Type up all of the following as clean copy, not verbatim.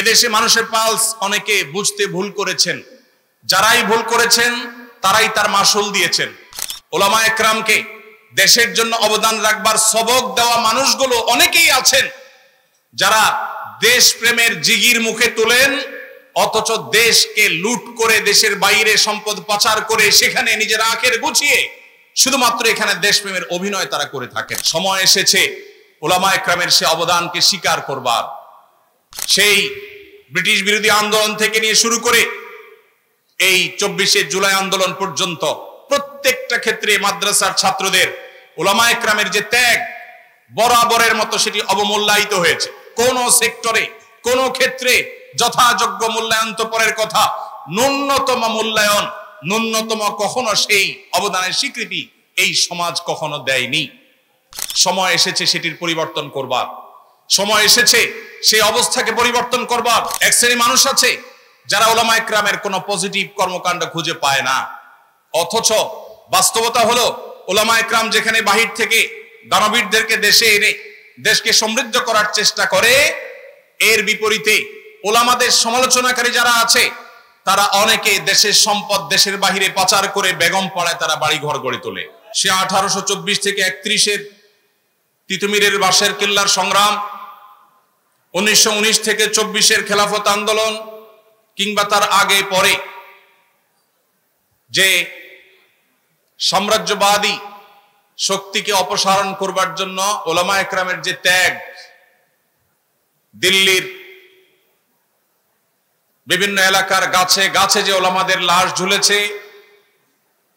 এদেশে মানুষের পালস অনেকে বুঝতে ভুল করেছেন, যারাই ভুল করেছেন তারাই তার মাসুল দিয়েছেন। ওলামা একরামকে দেশের জন্য অবদান রাখবার সবক দেওয়া মানুষগুলো অনেকেই আছেন যারা দেশ প্রেমের জিগির মুখে তোলেন, অথচ দেশকে লুট করে দেশের বাইরে সম্পদ পাচার করে সেখানে নিজের আখের গুছিয়ে শুধুমাত্র এখানে দেশপ্রেমের অভিনয় তারা করে থাকেন। সময় এসেছে ওলামা একরামের সে অবদানকে স্বীকার করবার। সেই ব্রিটিশ বিরোধী আন্দোলন থেকে নিয়ে শুরু করে এই 24শে জুলাই আন্দোলন পর্যন্ত প্রত্যেকটা ক্ষেত্রে মাদ্রাসার ছাত্রদের ওলামা একরামের যে ত্যাগ বরাবরের মতো সেটি অবমূল্যায়িত হয়েছে। কোন সেক্টরে কোন ক্ষেত্রে যথাযোগ্য মূল্যায়ন তো পরের কথা, ন্যূনতম মূল্যায়ন, ন্যূনতম কখনো সেই অবদানের স্বীকৃতি এই সমাজ কখনো দেয়নি। সময় এসেছে সেটির পরিবর্তন করবার, সময় এসেছে সেই অবস্থাকে পরিবর্তন করবার। এক শ্রেণী মানুষ আছে যারা ওলামা একরামের কোনো পজিটিভ কর্মকাণ্ড খুঁজে পায় না, অথচ বাস্তবতা হলো ওলামা একরাম যেখানে বাহির থেকে দানবীরদেরকে দেশে এনে দেশকে সমৃদ্ধ করার চেষ্টা করে, এর বিপরীতে ওলামাদের সমালোচনাকারী যারা আছে তারা অনেকে দেশের সম্পদ দেশের বাহিরে পাচার করে বেগম পাড়ায় তারা বাড়ি ঘর গড়ে তোলে। সে 1824 থেকে 31-এর তিতুমিরের বাঁশের কিল্লার সংগ্রাম, 1919 থেকে 24-এর খেলাফত আন্দোলন, কিংবা তার আগে পরে যে সাম্রাজ্যবাদী শক্তিকে অপসারণ করবার জন্য ওলামা একরামের যে ত্যাগ, দিল্লির বিভিন্ন এলাকার গাছে গাছে যে ওলামাদের লাশ ঝুলেছে,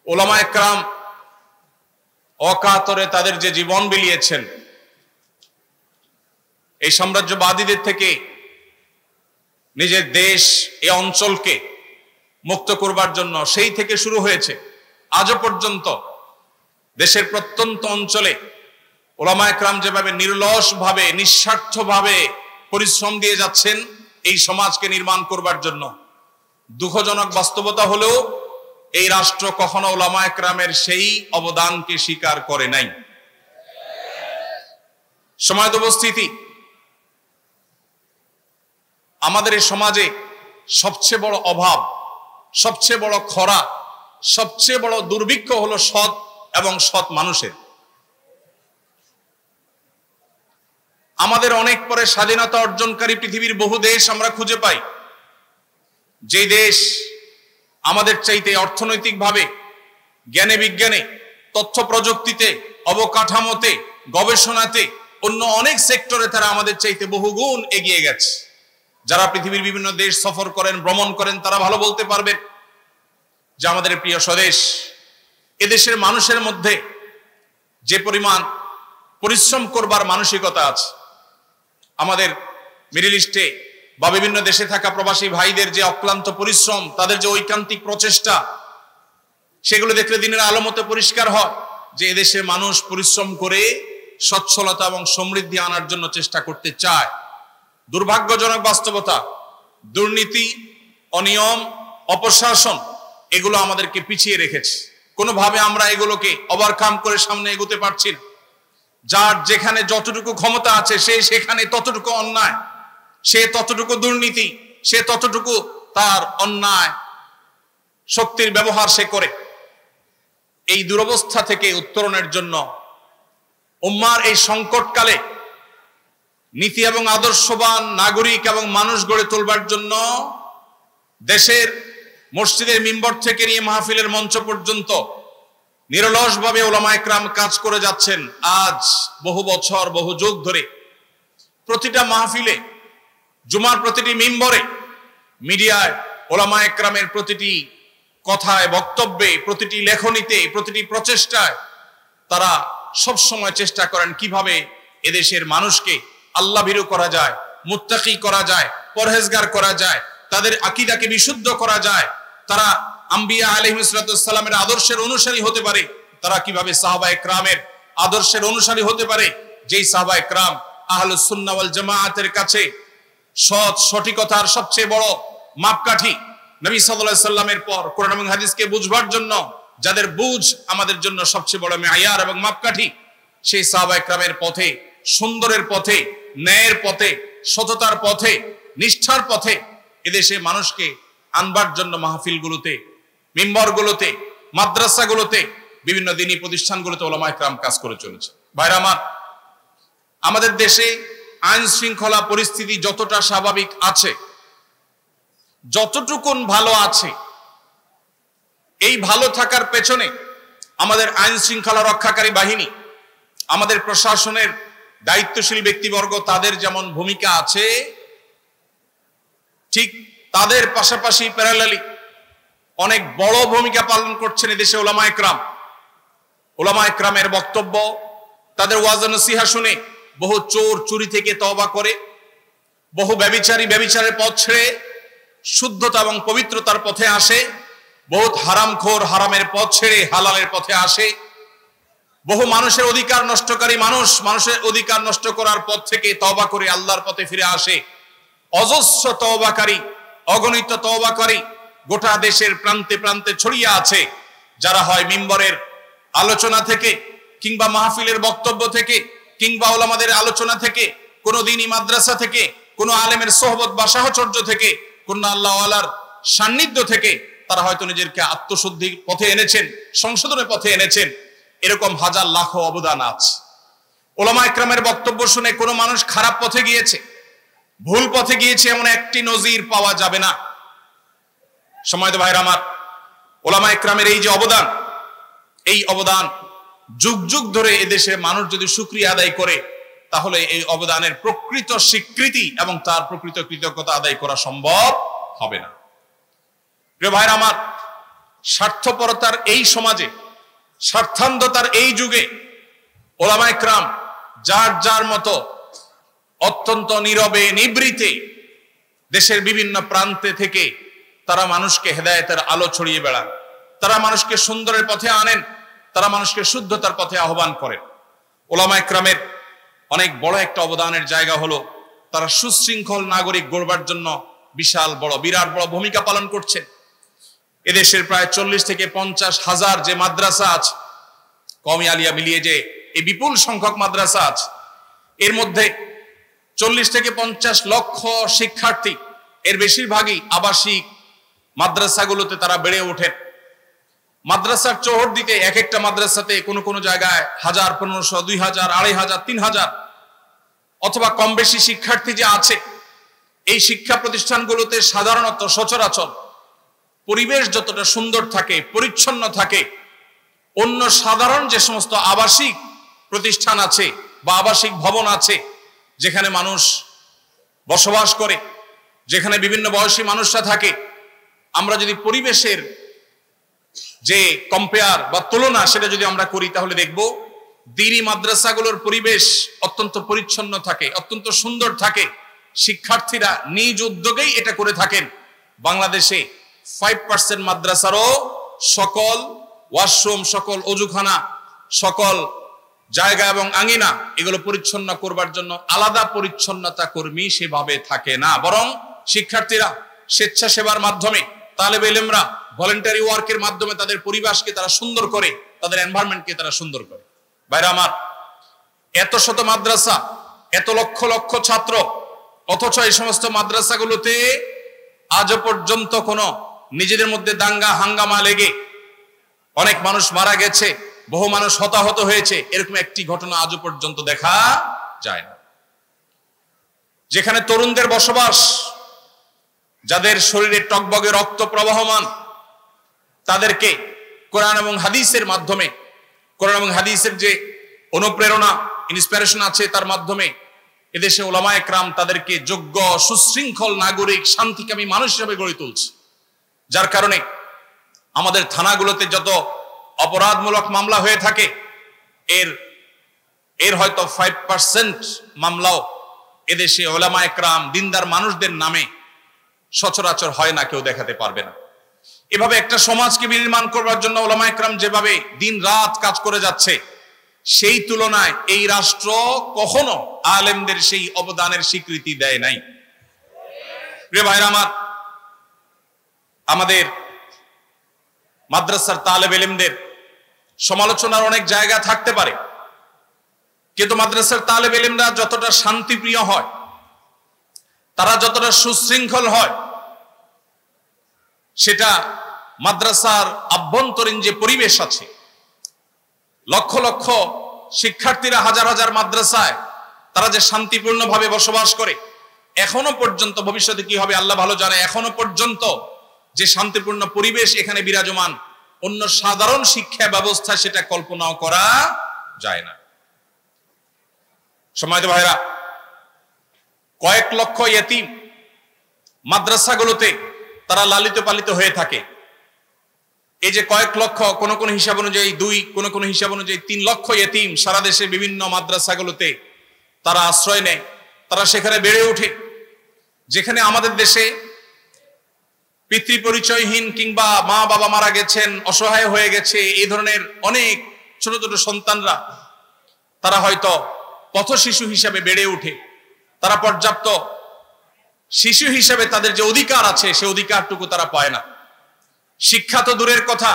ওলামা একরাম অকাতরে তাদের যে জীবন বিলিয়েছেন এই সাম্রাজ্যবাদীদের থেকে নিজের দেশ এই অঞ্চলকে মুক্ত করবার জন্য, সেই থেকে শুরু হয়েছে আজও পর্যন্ত দেশের প্রত্যন্ত অঞ্চলে ওলামা একরাম যেভাবে নির্লসভাবে নিঃস্বার্থভাবে পরিশ্রম দিয়ে যাচ্ছেন এই সমাজকে নির্মাণ করবার জন্য। দুঃখজনক বাস্তবতা হলেও এই রাষ্ট্র কখনো ওলামা একরামের সেই অবদানকে স্বীকার করে নাই। সমাজ উপস্থিতি, আমাদের এই সমাজে সবচেয়ে বড় অভাব, সবচেয়ে বড় খরা, সবচেয়ে বড় দুর্ভিক্ষ হলো সৎ এবং সৎ মানুষের। আমাদের অনেক পরে স্বাধীনতা অর্জনকারী পৃথিবীর বহু দেশ আমরা খুঁজে পাই, যে দেশ আমাদের চাইতে অর্থনৈতিকভাবে, জ্ঞানে বিজ্ঞানে, তথ্য প্রযুক্তিতে, অবকাঠামোতে, গবেষণাতে, অন্য অনেক সেক্টরে তারা আমাদের চাইতে বহুগুণ এগিয়ে গেছে। যারা পৃথিবীর বিভিন্ন দেশ সফর করেন, ভ্রমণ করেন, তারা ভালো বলতে পারবেন যে আমাদের প্রিয় স্বদেশ, এদেশের মানুষের মধ্যে যে পরিমাণ পরিশ্রম করবার মানসিকতা আছে, আমাদের মিডল ইস্টে বা বিভিন্ন দেশে থাকা প্রবাসী ভাইদের যে অক্লান্ত পরিশ্রম, তাদের যে ঐকান্তিক প্রচেষ্টা, সেগুলো দেখলে দিনের আলো মতো পরিষ্কার হয় যে এদেশের মানুষ পরিশ্রম করে সচ্ছলতা এবং সমৃদ্ধি আনার জন্য চেষ্টা করতে চায়। দুর্ভাগ্যজনক বাস্তবতা, দুর্নীতি, অনিয়ম, অপশাসন এগুলো আমাদেরকে পিছিয়ে রেখেছে। কোনোভাবে আমরা এগুলোকে ওভারকাম করে সামনে এগোতে পারছি না। যার যেখানে যতটুকু ক্ষমতা আছে সে সেখানে ততটুকু অন্যায়, সে ততটুকু দুর্নীতি, সে ততটুকু তার অন্যায় শক্তির ব্যবহার সে করে। এই দুরবস্থা থেকে উত্তরণের জন্য উম্মার এই সংকটকালে নীতি এবং আদর্শবান নাগরিক এবং মানুষ গড়ে তোলবার জন্য দেশের মসজিদের মিম্বর থেকে নিয়ে মাহফিলের মঞ্চ পর্যন্ত নিরলসভাবে ওলামা একরাম কাজ করে যাচ্ছেন। আজ বহু বছর, বহু যুগ ধরে প্রতিটা মাহফিলে, জুমার প্রতিটি মিম্বরে, মিডিয়ায় ওলামা একরামের প্রতিটি কথায়, বক্তব্যে, প্রতিটি লেখনীতে, প্রতিটি প্রচেষ্টায় তারা সব সময় চেষ্টা করেন কিভাবে এদেশের মানুষকে আল্লাহ ভীরু করা যায়, মুত্তাকি করা যায়, পরহেজগার করা যায়, তাদের আকীদাকে বিশুদ্ধ করা যায়, তারা আম্বিয়া আলাইহিস সালামের আদর্শের অনুসারী হতে পারে, তারা কিভাবে সাহাবা একরামের আদর্শের অনুসারী হতে পারে, যেই সাহাবা একরাম আহলুস সুন্নাহ ওয়াল জামাআতের কাছে সৎ সঠিকতার সবচেয়ে বড় মাপকাঠি। নবী সাল্লাল্লাহু আলাইহি সাল্লামের পর কোরআন এবং হাদিসকে বুঝবার জন্য যাদের বুঝ আমাদের জন্য সবচেয়ে বড় মেয়ার এবং মাপকাঠি, সেই সাহাবা একরামের পথে, সুন্দরের পথে, ন্যায়ের পথে, সততার পথে নিষ্ঠার পথে এদেশে মানুষকে আনবার জন্য মাহফিলগুলোতে, মিম্বরগুলোতে, মাদ্রাসাগুলোতে, বিভিন্ন দ্বীনি প্রতিষ্ঠানগুলোতে ওলামায়ে কেরাম কাজ করে চলেছে। ভাইরা আমার, আমাদের দেশে আইন শৃঙ্খলা পরিস্থিতি যতটা স্বাভাবিক আছে, যতটুকুন ভালো আছে, এই ভালো থাকার পেছনে আমাদের আইন শৃঙ্খলা রক্ষাকারী বাহিনী, আমাদের প্রশাসনের দায়িত্বশীল ব্যক্তিবর্গ, তাদের যেমন ভূমিকা আছে, ঠিক তাদের পাশাপাশি প্যারালালি অনেক বড় ভূমিকা পালন করছেন এদেশে ওলামায়ে কেরাম। ওলামায়ে কেরামের বক্তব্য, তাদের ওয়াজ নসিহা শুনে বহু চোর চুরি থেকে তওবা করে, বহু ব্যভিচারী ব্যভিচারের পথ ছেড়ে শুদ্ধতা এবং পবিত্রতার পথে আসে, বহুত হারামখোর হারামের পথ ছেড়ে হালালের পথে আসে, বহু মানুষের অধিকার নষ্টকারী মানুষ মানুষের অধিকার নষ্ট করার পথ থেকে তওবা করে আল্লাহর পথে ফিরে আসে। অজস্র তওবাকারী, অগণিত তওবাকারী গোটা দেশের প্রান্তে প্রান্তে ছড়িয়ে আছে, যারা হয় মিম্বরের আলোচনা থেকে, কিংবা মাহফিলের বক্তব্য থেকে, কিংবা ওলামাদের আলোচনা থেকে, কোনো দ্বীনি মাদ্রাসা থেকে, কোনো আলেমের সোহবত বা সাহচর্য থেকে, কোন আল্লাহ ওয়ালার সান্নিধ্য থেকে তারা হয়তো নিজেকে আত্মশুদ্ধির পথে এনেছেন, সংশোধনের পথে এনেছেন। এরকম হাজার লাখো অবদান আছে। ওলামায়ে কেরামের বক্তব্য শুনে কোনো মানুষ খারাপ পথে গিয়েছে, ভুল পথে গিয়েছে এমন একটি নজির পাওয়া যাবে না। সম্মানিত ভাইরা আমার, ওলামায়ে কেরামের এই যে অবদান, এই অবদান যুগ যুগ ধরে এদেশের মানুষ যদি শুকরিয়া আদায় করে, তাহলে এই অবদানের প্রকৃত স্বীকৃতি এবং তার প্রকৃত কৃতজ্ঞতা আদায় করা সম্ভব হবে না। প্রিয় ভাইরা আমার, স্বার্থপরতার এই সমাজে, স্বার্থান্ধতার এই যুগে ওলামায়ে কেরাম যার যার মতো অত্যন্ত নীরবে নিভৃতে দেশের বিভিন্ন প্রান্তে থেকে তারা মানুষকে হেদায়েতের আলো ছড়িয়ে বেড়ান, তারা মানুষকে সুন্দরের পথে আনেন, তারা মানুষকে শুদ্ধতার পথে আহ্বান করেন। ওলামায়ে কেরামের অনেক বড় একটা অবদানের জায়গা হলো তারা সুশৃঙ্খল নাগরিক গড়বার জন্য বিশাল বড়, বিরাট বড় ভূমিকা পালন করছেন। এদেশের প্রায় 40 থেকে 50 হাজার যে মাদ্রাসা আছে, কওমি আলিয়া মিলিয়ে যে এই বিপুল সংখ্যক মাদ্রাসা আছে, এর মধ্যে 40 থেকে 50 লক্ষ শিক্ষার্থী, এর বেশিরভাগই আবাসিক মাদ্রাসাগুলোতে তারা বেড়ে ওঠেন। মাদ্রাসার চৌহদ দিতে এক একটা মাদ্রাসাতে কোনো কোনো জায়গায় 1000, 1500, 2000, 2500, 3000 অথবা কম বেশি শিক্ষার্থী যে আছে, এই শিক্ষা প্রতিষ্ঠানগুলোতে সাধারণত সচরাচর পরিবেশ যতটা সুন্দর থাকে, পরিচ্ছন্ন থাকে, অন্য সাধারণ যে সমস্ত আবাসিক প্রতিষ্ঠান আছে বা আবাসিক ভবন আছে, যেখানে মানুষ বসবাস করে, যেখানে বিভিন্ন বয়সী মানুষরা থাকে, আমরা যদি পরিবেশের যে কম্পেয়ার বা তুলনা সেটা যদি আমরা করি, তাহলে দেখব দ্বীনি মাদ্রাসাগুলোর পরিবেশ অত্যন্ত পরিচ্ছন্ন থাকে, অত্যন্ত সুন্দর থাকে। শিক্ষার্থীরা নিজ উদ্যোগেই এটা করে থাকেন। বাংলাদেশে 5% মাদ্রাসারও সকল ওয়াশরুম, সকল অজুখানা, সকল জায়গা এবং আঙিনা এগুলো পরিচ্ছন্ন করবার জন্য আলাদা পরিচ্ছন্নতা কর্মী সেভাবে থাকে না, বরং শিক্ষার্থীরা স্বেচ্ছাসেবার মাধ্যমে, তালেবে ইলমরা ভলেন্টারি ওয়ার্কের মাধ্যমে তাদের পরিবেশকে তারা সুন্দর করে, তাদের এনভায়রনমেন্টকে তারা সুন্দর করে। ভাইরা আমার, এত শত মাদ্রাসা, এত লক্ষ লক্ষ ছাত্র, অথচ এই সমস্ত মাদ্রাসাগুলোতে আজও পর্যন্ত কোনো নিজেদের মধ্যে দাঙ্গা হাঙ্গামা লেগে অনেক মানুষ মারা গেছে, বহু মানুষ হতাহত হয়েছে, এরকম একটি ঘটনা আজও পর্যন্ত দেখা যায় না। যেখানে তরুণদের বসবাস, যাদের শরীরে টকবগে রক্ত প্রবাহমান, তাদেরকে কোরআন এবং হাদিসের মাধ্যমে, কোরআন এবং হাদিসের যে অনুপ্রেরণা, ইন্সপিরেশন আছে, তার মাধ্যমে এদেশে ওলামায়ে কেরাম তাদেরকে যোগ্য, সুশৃঙ্খল নাগরিক, শান্তিকামী মানুষ হিসেবে গড়ে তুলছে। যার কারণে আমাদের থানাগুলোতে যত অপরাধমূলক মামলা হয়ে থাকে, এর হয়তো 5% মামলাও এদেশে ওলামায়ে কেরাম, দিনদার মানুষদের নামে সচরাচর হয় না, কেউ দেখাতে পারবে না। এভাবে একটা সমাজকে বিনির্মাণ করবার জন্য ওলামায়ে কেরাম যেভাবে দিন রাত কাজ করে যাচ্ছে, সেই তুলনায় এই রাষ্ট্র কখনো আলেমদের সেই অবদানের স্বীকৃতি দেয় নাই। প্রিয় ভাইরা আমার, আমাদের মাদ্রাসার তালেবে ইলমদের সমালোচনার অনেক জায়গা থাকতে পারে, কিন্তু মাদ্রাসার তালেবে ইলমরা যতটা শান্তিপ্রিয় হয়, তারা যতটা সুশৃঙ্খল হয়, সেটা মাদ্রাসার আভ্যন্তরীণ যে পরিবেশ আছে, লক্ষ লক্ষ শিক্ষার্থীরা হাজার হাজার মাদ্রাসায় তারা যে শান্তিপূর্ণভাবে বসবাস করে, এখনো পর্যন্ত, ভবিষ্যতে কি হবে আল্লাহ ভালো জানে, এখনো পর্যন্ত যে শান্তিপূর্ণ পরিবেশ এখানে বিরাজমান, অন্য সাধারণ শিক্ষা ব্যবস্থা সেটা কল্পনাও করা যায় না। সম্মানিত ভাইরা, কয়েক লক্ষ ইয়েতিম মাদ্রাসাগুলোতে তারা লালিত পালিত হয়ে থাকে। এই যে কয়েক লক্ষ, কোন কোন হিসাব অনুযায়ী 2, কোন কোন হিসাব অনুযায়ী 3 লক্ষ ইয়েতিম সারা দেশের বিভিন্ন মাদ্রাসাগুলোতে তারা আশ্রয় নেয়, তারা সেখানে বেড়ে ওঠে। যেখানে আমাদের দেশে পিতৃ পরিচয়হীন কিংবা মা বাবা মারা গেছেন, অসহায় হয়ে গেছে, এই ধরনের অনেক ছোট ছোট সন্তানরা তারা হয়তো পথ শিশু হিসাবে বেড়ে ওঠে। তারা পর্যাপ্ত শিশু হিসাবে তাদের যে অধিকার আছে সে অধিকারটুকু তারা পায় না। শিক্ষা তো দূরের কথা,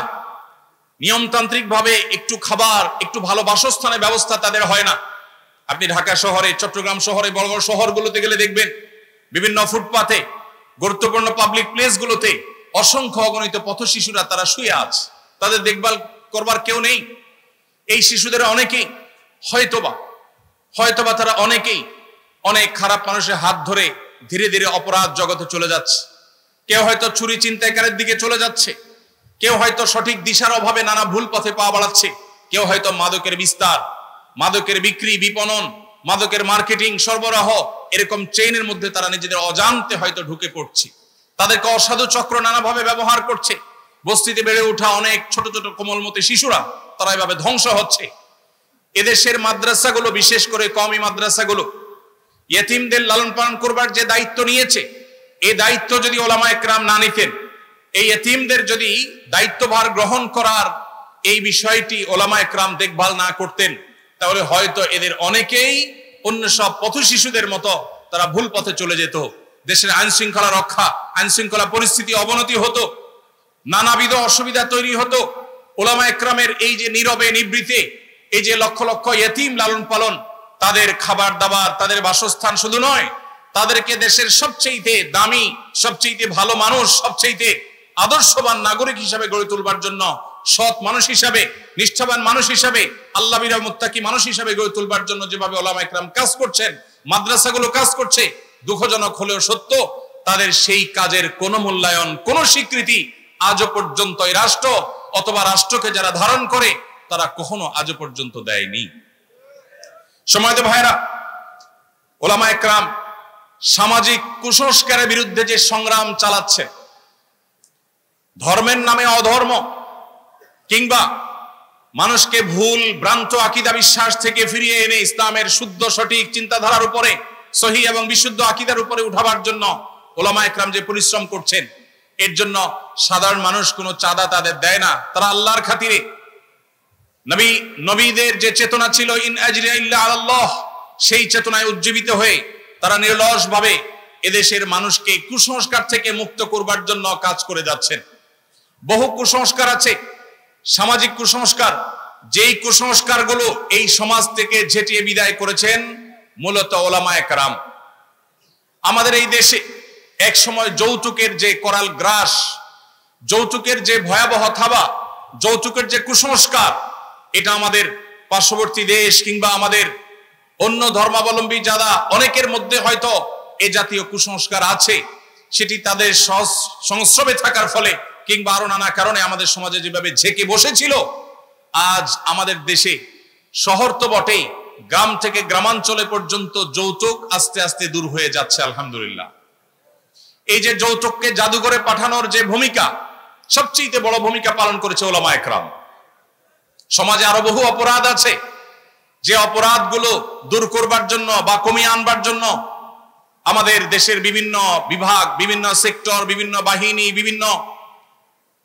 নিয়মতান্ত্রিক ভাবে একটু খাবার, একটু ভালো বাসস্থানের ব্যবস্থা তাদের হয় না। আপনি ঢাকা শহরে, চট্টগ্রাম শহরে, বড় বড় শহরগুলোতে গেলে দেখবেন বিভিন্ন ফুটপাথে, গুরুত্বপূর্ণ পাবলিক প্লেসগুলোতে অসংখ্য অগণিত পথ শিশুরা তারা শুয়ে আছে, তাদের দেখভাল করবার কেউ নেই। এই শিশুদের অনেকেই হয়তোবা তারা অনেকেই অনেক খারাপ মানুষের হাত ধরে ধীরে ধীরে অপরাধ জগতে চলে যাচ্ছে। কেউ হয়তো চুরি চিন্তাকারের দিকে চলে যাচ্ছে, কেউ হয়তো সঠিক দিশার অভাবে নানা ভুল পথে পা বাড়াচ্ছে, কেউ হয়তো মাদকের বিস্তার, মাদকের বিক্রি, বিপণন, মাদকের মার্কেটিং, সরবরাহ, এরকম চেইনের মধ্যে তারা নিজেদের অজান্তে হয়তো ঢুকে পড়ছে। তাদেরকে অসাধু চক্র নানাভাবে ব্যবহার করছে। বস্তিতে বেড়ে ওঠা অনেক ছোট ছোট কোমলমতি শিশুরা তারা এভাবে ধ্বংস হচ্ছে। এদেশের মাদ্রাসাগুলো, বিশেষ করে কওমি মাদ্রাসাগুলো, ইয়েতিমদের লালন পালন করবার যে দায়িত্ব নিয়েছে, এই দায়িত্ব যদি ওলামায়ে কেরাম না নিতেন, এই ইয়েতিমদের যদি দায়িত্বভার গ্রহণ করার এই বিষয়টি ওলামায়ে কেরাম দেখভাল না করতেন, তাহলে হয়তো এদের অনেকেই অন্য সব পথ শিশুদের মতো তারা ভুল পথে চলে যেত। দেশের আইন শৃঙ্খলা রক্ষা, আইন শৃঙ্খলা পরিস্থিতি অবনতি হতো, নানাবিধ অসুবিধা তৈরি হতো। ওলামায়ে কেরামের এই যে নীরবে নিবৃতে এই যে লক্ষ লক্ষ ইয়েতিম লালন পালন, তাদের খাবার দাবার, তাদের বাসস্থান শুধু নয়, তাদেরকে দেশের সবচেয়ে দামি, সবচেয়ে ভালো মানুষ, সবচেয়ে আদর্শবান নাগরিক হিসাবে গড়ে তুলবার জন্য, সৎ মানুষ হিসাবে, নিষ্ঠাবান মানুষ হিসাবে, আল্লাহবিরা মুত্তাকি মানুষ হিসাবে গড়ে তুলবার জন্য যেভাবে ওলামায়ে কেরাম কাজ করছেন, মাদ্রাসাগুলো কাজ করছে, দুঃখজনক হলেও সত্য, তাদের সেই কাজের কোনো মূল্যায়ন, কোনো স্বীকৃতি আজও পর্যন্ত এই রাষ্ট্র অথবা রাষ্ট্রকে যারা ধারণ করে তারা কখনো আজও পর্যন্ত দেয়নি। সম্মানিত ভাইরা, ওলামায়ে কেরাম সামাজিক কুসংস্কারের বিরুদ্ধে যে সংগ্রাম চালাচ্ছে, ধর্মের নামে অধর্ম কিংবা মানুষকে ভুল ভ্রান্ত আকীদা বিশ্বাস থেকে ফিরিয়ে এনে ইসলামের শুদ্ধ সঠিক চিন্তাধারার উপরে, সহিহ এবং বিশুদ্ধ আকীদার উপরে উঠাবার জন্য ওলামায়ে কেরাম যে পরিশ্রম করছেন, এর জন্য সাধারণ মানুষ কোনো চাঁদা তাদের দেয় না। তারা আল্লাহর খাতিরে, নবীদের যে চেতনা ছিল ইন আজরিয়া ইল্লা আলাল্লাহ, সেই চেতনায় উজ্জীবিত হয়ে তারা নিরলস ভাবে এদেশের মানুষকে কুসংস্কার থেকে মুক্ত করবার জন্য কাজ করে যাচ্ছেন। বহু কুসংস্কার আছে, সামাজিক কুসংস্কার, যেই কুসংস্কারগুলো এই সমাজ থেকে ঝেঁটিয়ে বিদায় করেছেন মূলত ওলামায়ে কেরাম। আমাদের এই দেশে এক সময় যৌতুকের যে করাল গ্রাস, যৌতুকের যে ভয়াবহ থাবা, যৌতুকের যে কুসংস্কার, এটা আমাদের পার্শ্ববর্তী দেশ কিংবা আমাদের অন্য ধর্মাবলম্বী যারা অনেকের মধ্যে হয়তো এ জাতীয় কুসংস্কার আছে, সেটি তাদের সংস্রবে থাকার ফলে কিংবা আরো নানা কারণে আমাদের সমাজে যেভাবে ঝেঁকে বসেছিল, আজ আমাদের দেশে শহর তো বটেই, গ্রাম থেকে গ্রামাঞ্চলে পর্যন্ত যৌতুক আস্তে আস্তে দূর হয়ে যাচ্ছে আলহামদুলিল্লাহ। এই যে যৌতুককে জাদুঘরে পাঠানোর যে ভূমিকা, সবচেয়ে বড় ভূমিকা পালন করেছে ওলামায়ে কেরাম। সমাজে আরো বহু অপরাধ আছে, যে অপরাধগুলো দূর করবার জন্য বা কমিয়ে আনবার জন্য আমাদের দেশের বিভিন্ন বিভাগ, বিভিন্ন সেক্টর, বিভিন্ন বাহিনী,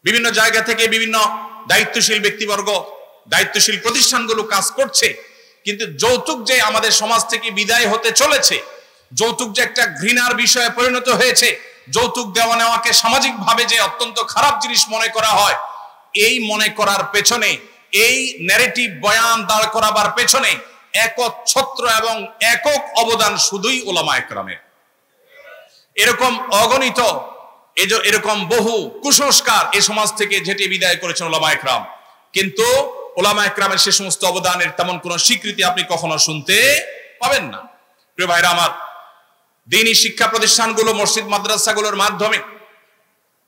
বিভিন্ন জায়গা থেকে বিভিন্ন দায়িত্বশীল ব্যক্তিবর্গ, দায়িত্বশীল প্রতিষ্ঠানগুলো কাজ করছে। কিন্তু যৌতুক যে আমাদের সমাজ থেকে বিদায় হতে চলেছে, যৌতুক যে একটা ঘৃণার বিষয়ে পরিণত হয়েছে, যৌতুক দেওয়া নেওয়াকে সামাজিক ভাবে যে অত্যন্ত খারাপ জিনিস মনে করা হয়, এই মনে করার পেছনে, এই ন্যারেটিভ বয়ান দাঁড় করাবার পেছনে একচ্ছত্র এবং একক অবদান শুধুই ওলামায়ে কেরামের। এরকম অগণিত এরকম বহু কুসংস্কার এই সমাজ থেকে ঝেঁটে বিদায় করেছেন ওলামায়ে কেরাম। কিন্তু ওলামায়ে কেরামের সে সমস্ত অবদানের তেমন কোনো স্বীকৃতি আপনি কখনো শুনতে পাবেন না। প্রিয় ভাইরা আমার, দ্বীনি শিক্ষা প্রতিষ্ঠানগুলো, মসজিদ মাদ্রাসাগুলোর মাধ্যমে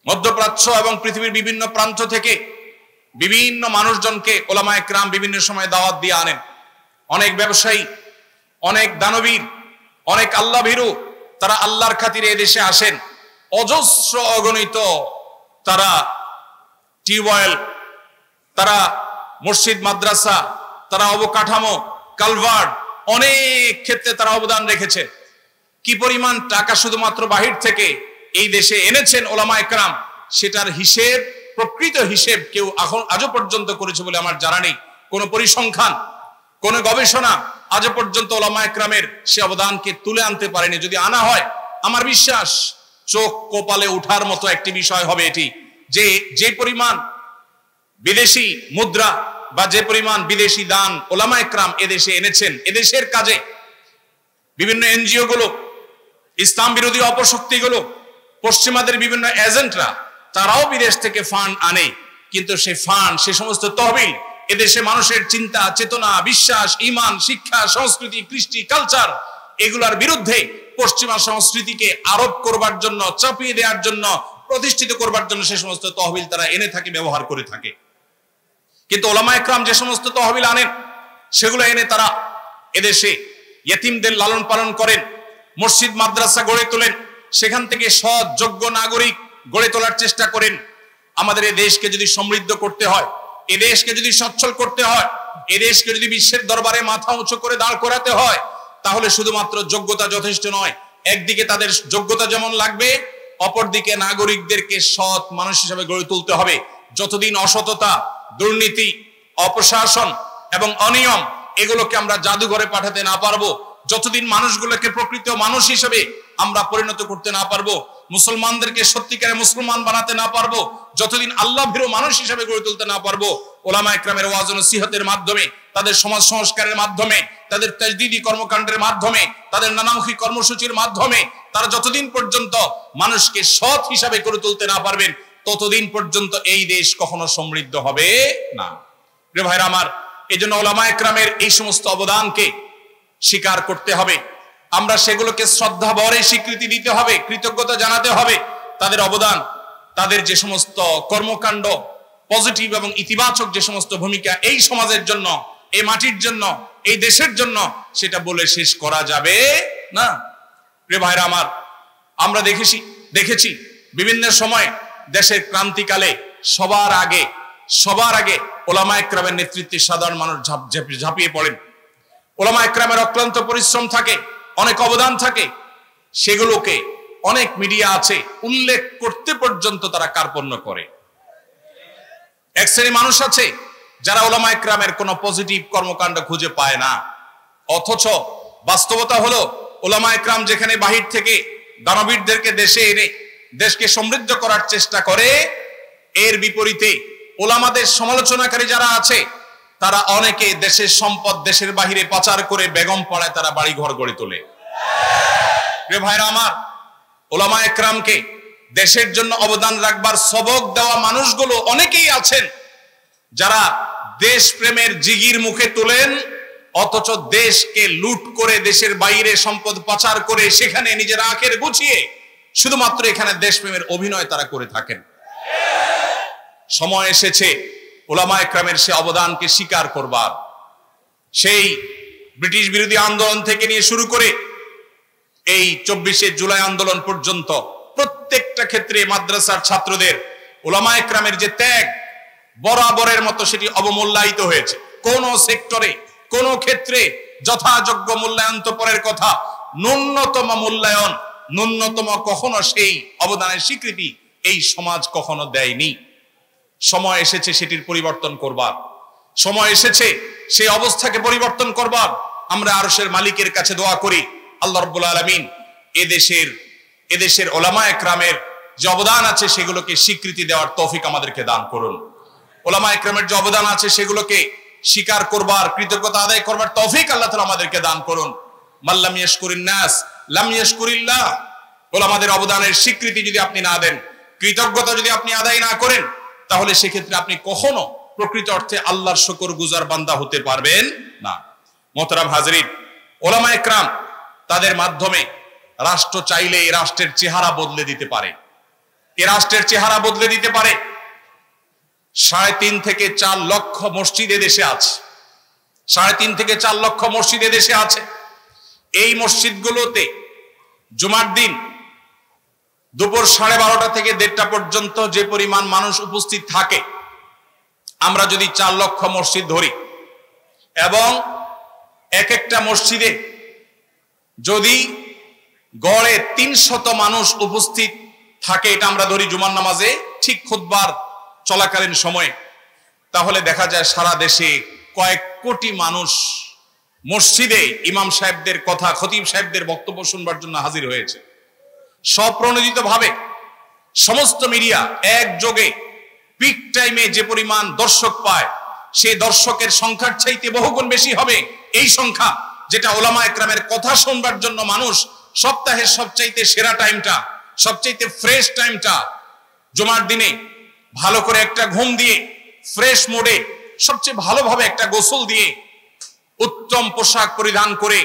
মধ্যপ্রাচ্য এবং পৃথিবীর বিভিন্ন প্রান্ত থেকে বিভিন্ন মানুষজনকে ওলামায়ে কেরাম বিভিন্ন সময় দাওয়াত দিয়ে আনেন। অনেক ব্যবসায়ী, অনেক দানবীর, অনেক আল্লাহ ভীরু, তারা আল্লাহর খাতিরে এদেশে আসেন। অজস্র অগণিত তারা টিউবওয়েল, তারা মসজিদ মাদ্রাসা, তারা অবকাঠামো, কালভার্ট, অনেক ক্ষেত্রে তারা অবদান রেখেছে। কি পরিমাণ টাকা শুধুমাত্র বাহির থেকে এই দেশে এনেছেন ওলামায়ে কেরাম, সেটার হিসেব, প্রকৃত হিসেব কেউ আজও পর্যন্ত করেছে বলে আমার জানা নেই। কোন পরিসংখ্যান, কোন গবেষণা আজও পর্যন্ত ওলামায়ে কেরামের সে অবদানকে তুলে আনতে পারেনি। যদি আনা হয়, আমার বিশ্বাস চোখ কপালে উঠার মতো একটি বিষয় হবে এটি, যে পরিমাণ বিদেশি মুদ্রা বা যে পরিমাণ বিদেশি দান ওলামায়ে কেরাম এদেশে এনেছেন, এদেশের কাজে বিভিন্ন এনজিও গুলো, ইসলাম বিরোধী অপশক্তিগুলো, পশ্চিমাদের বিভিন্ন এজেন্টরা, তারাও বিদেশ থেকে ফান্ড আনে। কিন্তু সে ফান্ড, সে সমস্ত তহবিল এদেশে মানুষের চিন্তা, চেতনা, বিশ্বাস, ঈমান, শিক্ষা, সংস্কৃতি, কৃষ্টি, কালচার, এগুলার বিরুদ্ধে পশ্চিমা সংস্কৃতিকে আরোপ করবার জন্য, চাপিয়ে দেওয়ার জন্য, প্রতিষ্ঠিত করবার জন্য সে সমস্ত তহবিল তারা এনে থাকে, ব্যবহার করে থাকে। কিন্তু ওলামায়ে কেরাম যে সমস্ত তহবিল আনেন, সেগুলো এনে তারা এদেশে ইয়েতিমদের লালন পালন করেন, মসজিদ মাদ্রাসা গড়ে তোলেন, সেখান থেকে সৎ যোগ্য নাগরিক গড়ে তোলার চেষ্টা করেন। আমাদের এই দেশকে যদি সমৃদ্ধ করতে হয়, এ দেশকে যদি সচ্ছল করতে হয়, এ দেশকে যদি বিশ্বের দরবারে মাথা উঁচু করে দাঁড় করাতে হয়, তাহলে শুধুমাত্র যোগ্যতা যথেষ্ট নয়। একদিকে তাদের যোগ্যতা যেমন লাগবে, অপরদিকে নাগরিকদেরকে সৎ মানুষ হিসেবে গড়ে তুলতে হবে। যতদিন অসততা, দুর্নীতি, অপশাসন এবং অনিয়ম এগুলোকে আমরা জাদুঘরে পাঠাতে না পারবো, যতদিন মানুষগুলোকে প্রকৃত মানুষ হিসেবে আমরা পরিণত করতে না পারবো, মুসলমানদেরকে সত্যিকারের মুসলমান বানাতে না পারবো, যতদিন আল্লাহ ভীরু মানুষ হিসেবে গড়ে তুলতে না পারবো, ওলামায়ে কেরামের ওয়াজ ও নসিহতের মাধ্যমে, তাদের সমাজ সংস্কারের মাধ্যমে, তাদের তাজদীদি কর্মকাণ্ডের মাধ্যমে, তাদের নানামুখী কর্মসূচির মাধ্যমে তারা যতদিন পর্যন্ত মানুষকে সৎ হিসাবে গড়ে তুলতে না পারবেন, ততদিন পর্যন্ত এই দেশ কখনো সমৃদ্ধ হবে না। প্রিয় ভাইরা আমার, এই জন্য ওলামায়ে কেরামের এই সমস্ত অবদানকে স্বীকার করতে হবে। আমরা সেগুলোকে শ্রদ্ধা ভরে স্বীকৃতি দিতে হবে, কৃতজ্ঞতা জানাতে হবে। তাদের অবদান, তাদের যে সমস্ত কর্মকাণ্ড, পজিটিভ এবং ইতিবাচক যে সমস্ত ভূমিকা এই সমাজের জন্য, এই মাটির জন্য, এই দেশের জন্য, সেটা বলে শেষ করা যাবে না। প্রিয় ভাইরা আমার, আমরা দেখেছি বিভিন্ন সময় দেশের ক্রান্তিকালে সবার আগে ওলামায়ে কেরামের নেতৃত্বে সাধারণ মানুষ ঝাঁপিয়ে পড়েন। ওলামায়ে কেরামের অক্লান্ত পরিশ্রম থাকে, অনেক অবদান থাকে, সেগুলোকে অনেক মিডিয়া আছে উল্লেখ করতে পর্যন্ত তারা কার্পণ্য করে। এক শ্রেণী মানুষ আছে যারা ওলামায়ে কেরামের কোনো পজিটিভ কর্মকাণ্ড খুঁজে পায় না। অথচ বাস্তবতা হলো, ওলামায়ে কেরাম যেখানে বাহির থেকে দানবীরদেরকে দেশে এনে দেশকে সমৃদ্ধ করার চেষ্টা করে, এর বিপরীতে ওলামাদের সমালোচনাকারী যারা আছে, তারা অনেকে দেশের সম্পদ দেশের বাহিরে পাচার করে বেগম পাড়ায় তারা বাড়ি ঘর গড়ে তোলে। প্রিয় ভাইরা আমার, ওলামায়ে কেরামকে দেশের জন্য অবদান রাখবার সবক দেওয়া মানুষগুলো অনেকেই আছেন যারা দেশ প্রেমের জিগির মুখে তোলেন, অথচ দেশকে লুট করে দেশের বাইরে সম্পদ পাচার করে সেখানে নিজের আখের গুছিয়ে শুধুমাত্র এখানে দেশপ্রেমের অভিনয় তারা করে থাকেন। সময় এসেছে ওলামায়ে কেরামের সে অবদানকে স্বীকার করবার। সেই ব্রিটিশ বিরোধী আন্দোলন থেকে নিয়ে শুরু করে এই 24শে জুলাই আন্দোলন পর্যন্ত প্রত্যেকটা ক্ষেত্রে মাদ্রাসার ছাত্রদের ওলামায়ে কেরামের যে ত্যাগ বরাবরের মতো সেটি অবমূল্যায়িত হয়েছে। কোন সেক্টরে, কোন ক্ষেত্রে যথাযোগ্য মূল্যায়ন তো পরের কথা, ন্যূনতম মূল্যায়ন, ন্যূনতম কখনো সেই অবদানের স্বীকৃতি এই সমাজ কখনো দেয়নি। সময় এসেছে সেটির পরিবর্তন করবার, সময় এসেছে সেই অবস্থাকে পরিবর্তন করবার। আমরা আরশের মালিকের কাছে দোয়া করি, আল্লাহ রাব্বুল আলামিন এদেশের ওলামায়ে কেরামের যে অবদান আছে সেগুলোকে স্বীকৃতি দেওয়ার তৌফিক আমাদেরকে দান করুন। ওলামায়ে কেরামের যে অবদান আছে সেগুলোকে স্বীকার করবার, কৃতজ্ঞতা আদায় করবার তৌফিক আল্লাহ তাআলা আমাদেরকে দান করুন। মাল্লাম ইয়াশকুরিন নাস লাম ইয়াশকুরিল্লাহ। ওলামাদের অবদানের স্বীকৃতি যদি আপনি না দেন, কৃতজ্ঞতা যদি আপনি আদায় না করেন, তাহলে সেক্ষেত্রে আপনি কখনো প্রকৃত অর্থে আল্লাহর শুকরগুজার বান্দা হতে পারবেন না। মোহতারাম হাজরিন, ওলামা একরাম তাদের মাধ্যমে রাষ্ট্র চাইলে এই রাষ্ট্রের চেহারা বদলে দিতে পারে। এ রাষ্ট্রের চেহারা বদলে দিতে পারে। 3.5 থেকে 4 লক্ষ মসজিদ দেশে আছে। 3.5 থেকে 4 লক্ষ মসজিদ দেশে আছে। এই মসজিদগুলোতে জুমার দিন দুপুর 12:30 থেকে 1:30 পর্যন্ত যে পরিমাণ মানুষ উপস্থিত থাকে, আমরা যদি 4 লক্ষ মসজিদ ধরি এবং এক একটা মসজিদে যদি গড়ে 300 মানুষ উপস্থিত থাকে, এটা আমরা ধরি জুমার নামাজে ঠিক খুতবার চলাকালীন সময়ে, তাহলে দেখা যায় সারা দেশে কয়েক কোটি মানুষ মসজিদে ইমাম সাহেবদের কথা, খতিব সাহেবদের বক্তব্য শুনবার জন্য হাজির হয়েছে। স্বপ্রণোদিত ভাবে সমস্ত মিডিয়া একযোগে পিক টাইমে যে পরিমাণ দর্শক পায়, সেই দর্শকের সংখ্যার চাইতে বহুগুণ বেশি হবে এই সংখ্যা, যেটা ওলামা একরামের কথা শুনবার জন্য মানুষ সপ্তাহের সবচাইতে সেরা টাইমটা, সবচাইতে ফ্রেশ টাইমটা জুমার দিনে ভালো করে একটা ঘুম দিয়ে ফ্রেশ মোডে সবচেয়ে ভালোভাবে একটা গোসল দিয়ে উত্তম পোশাক পরিধান করে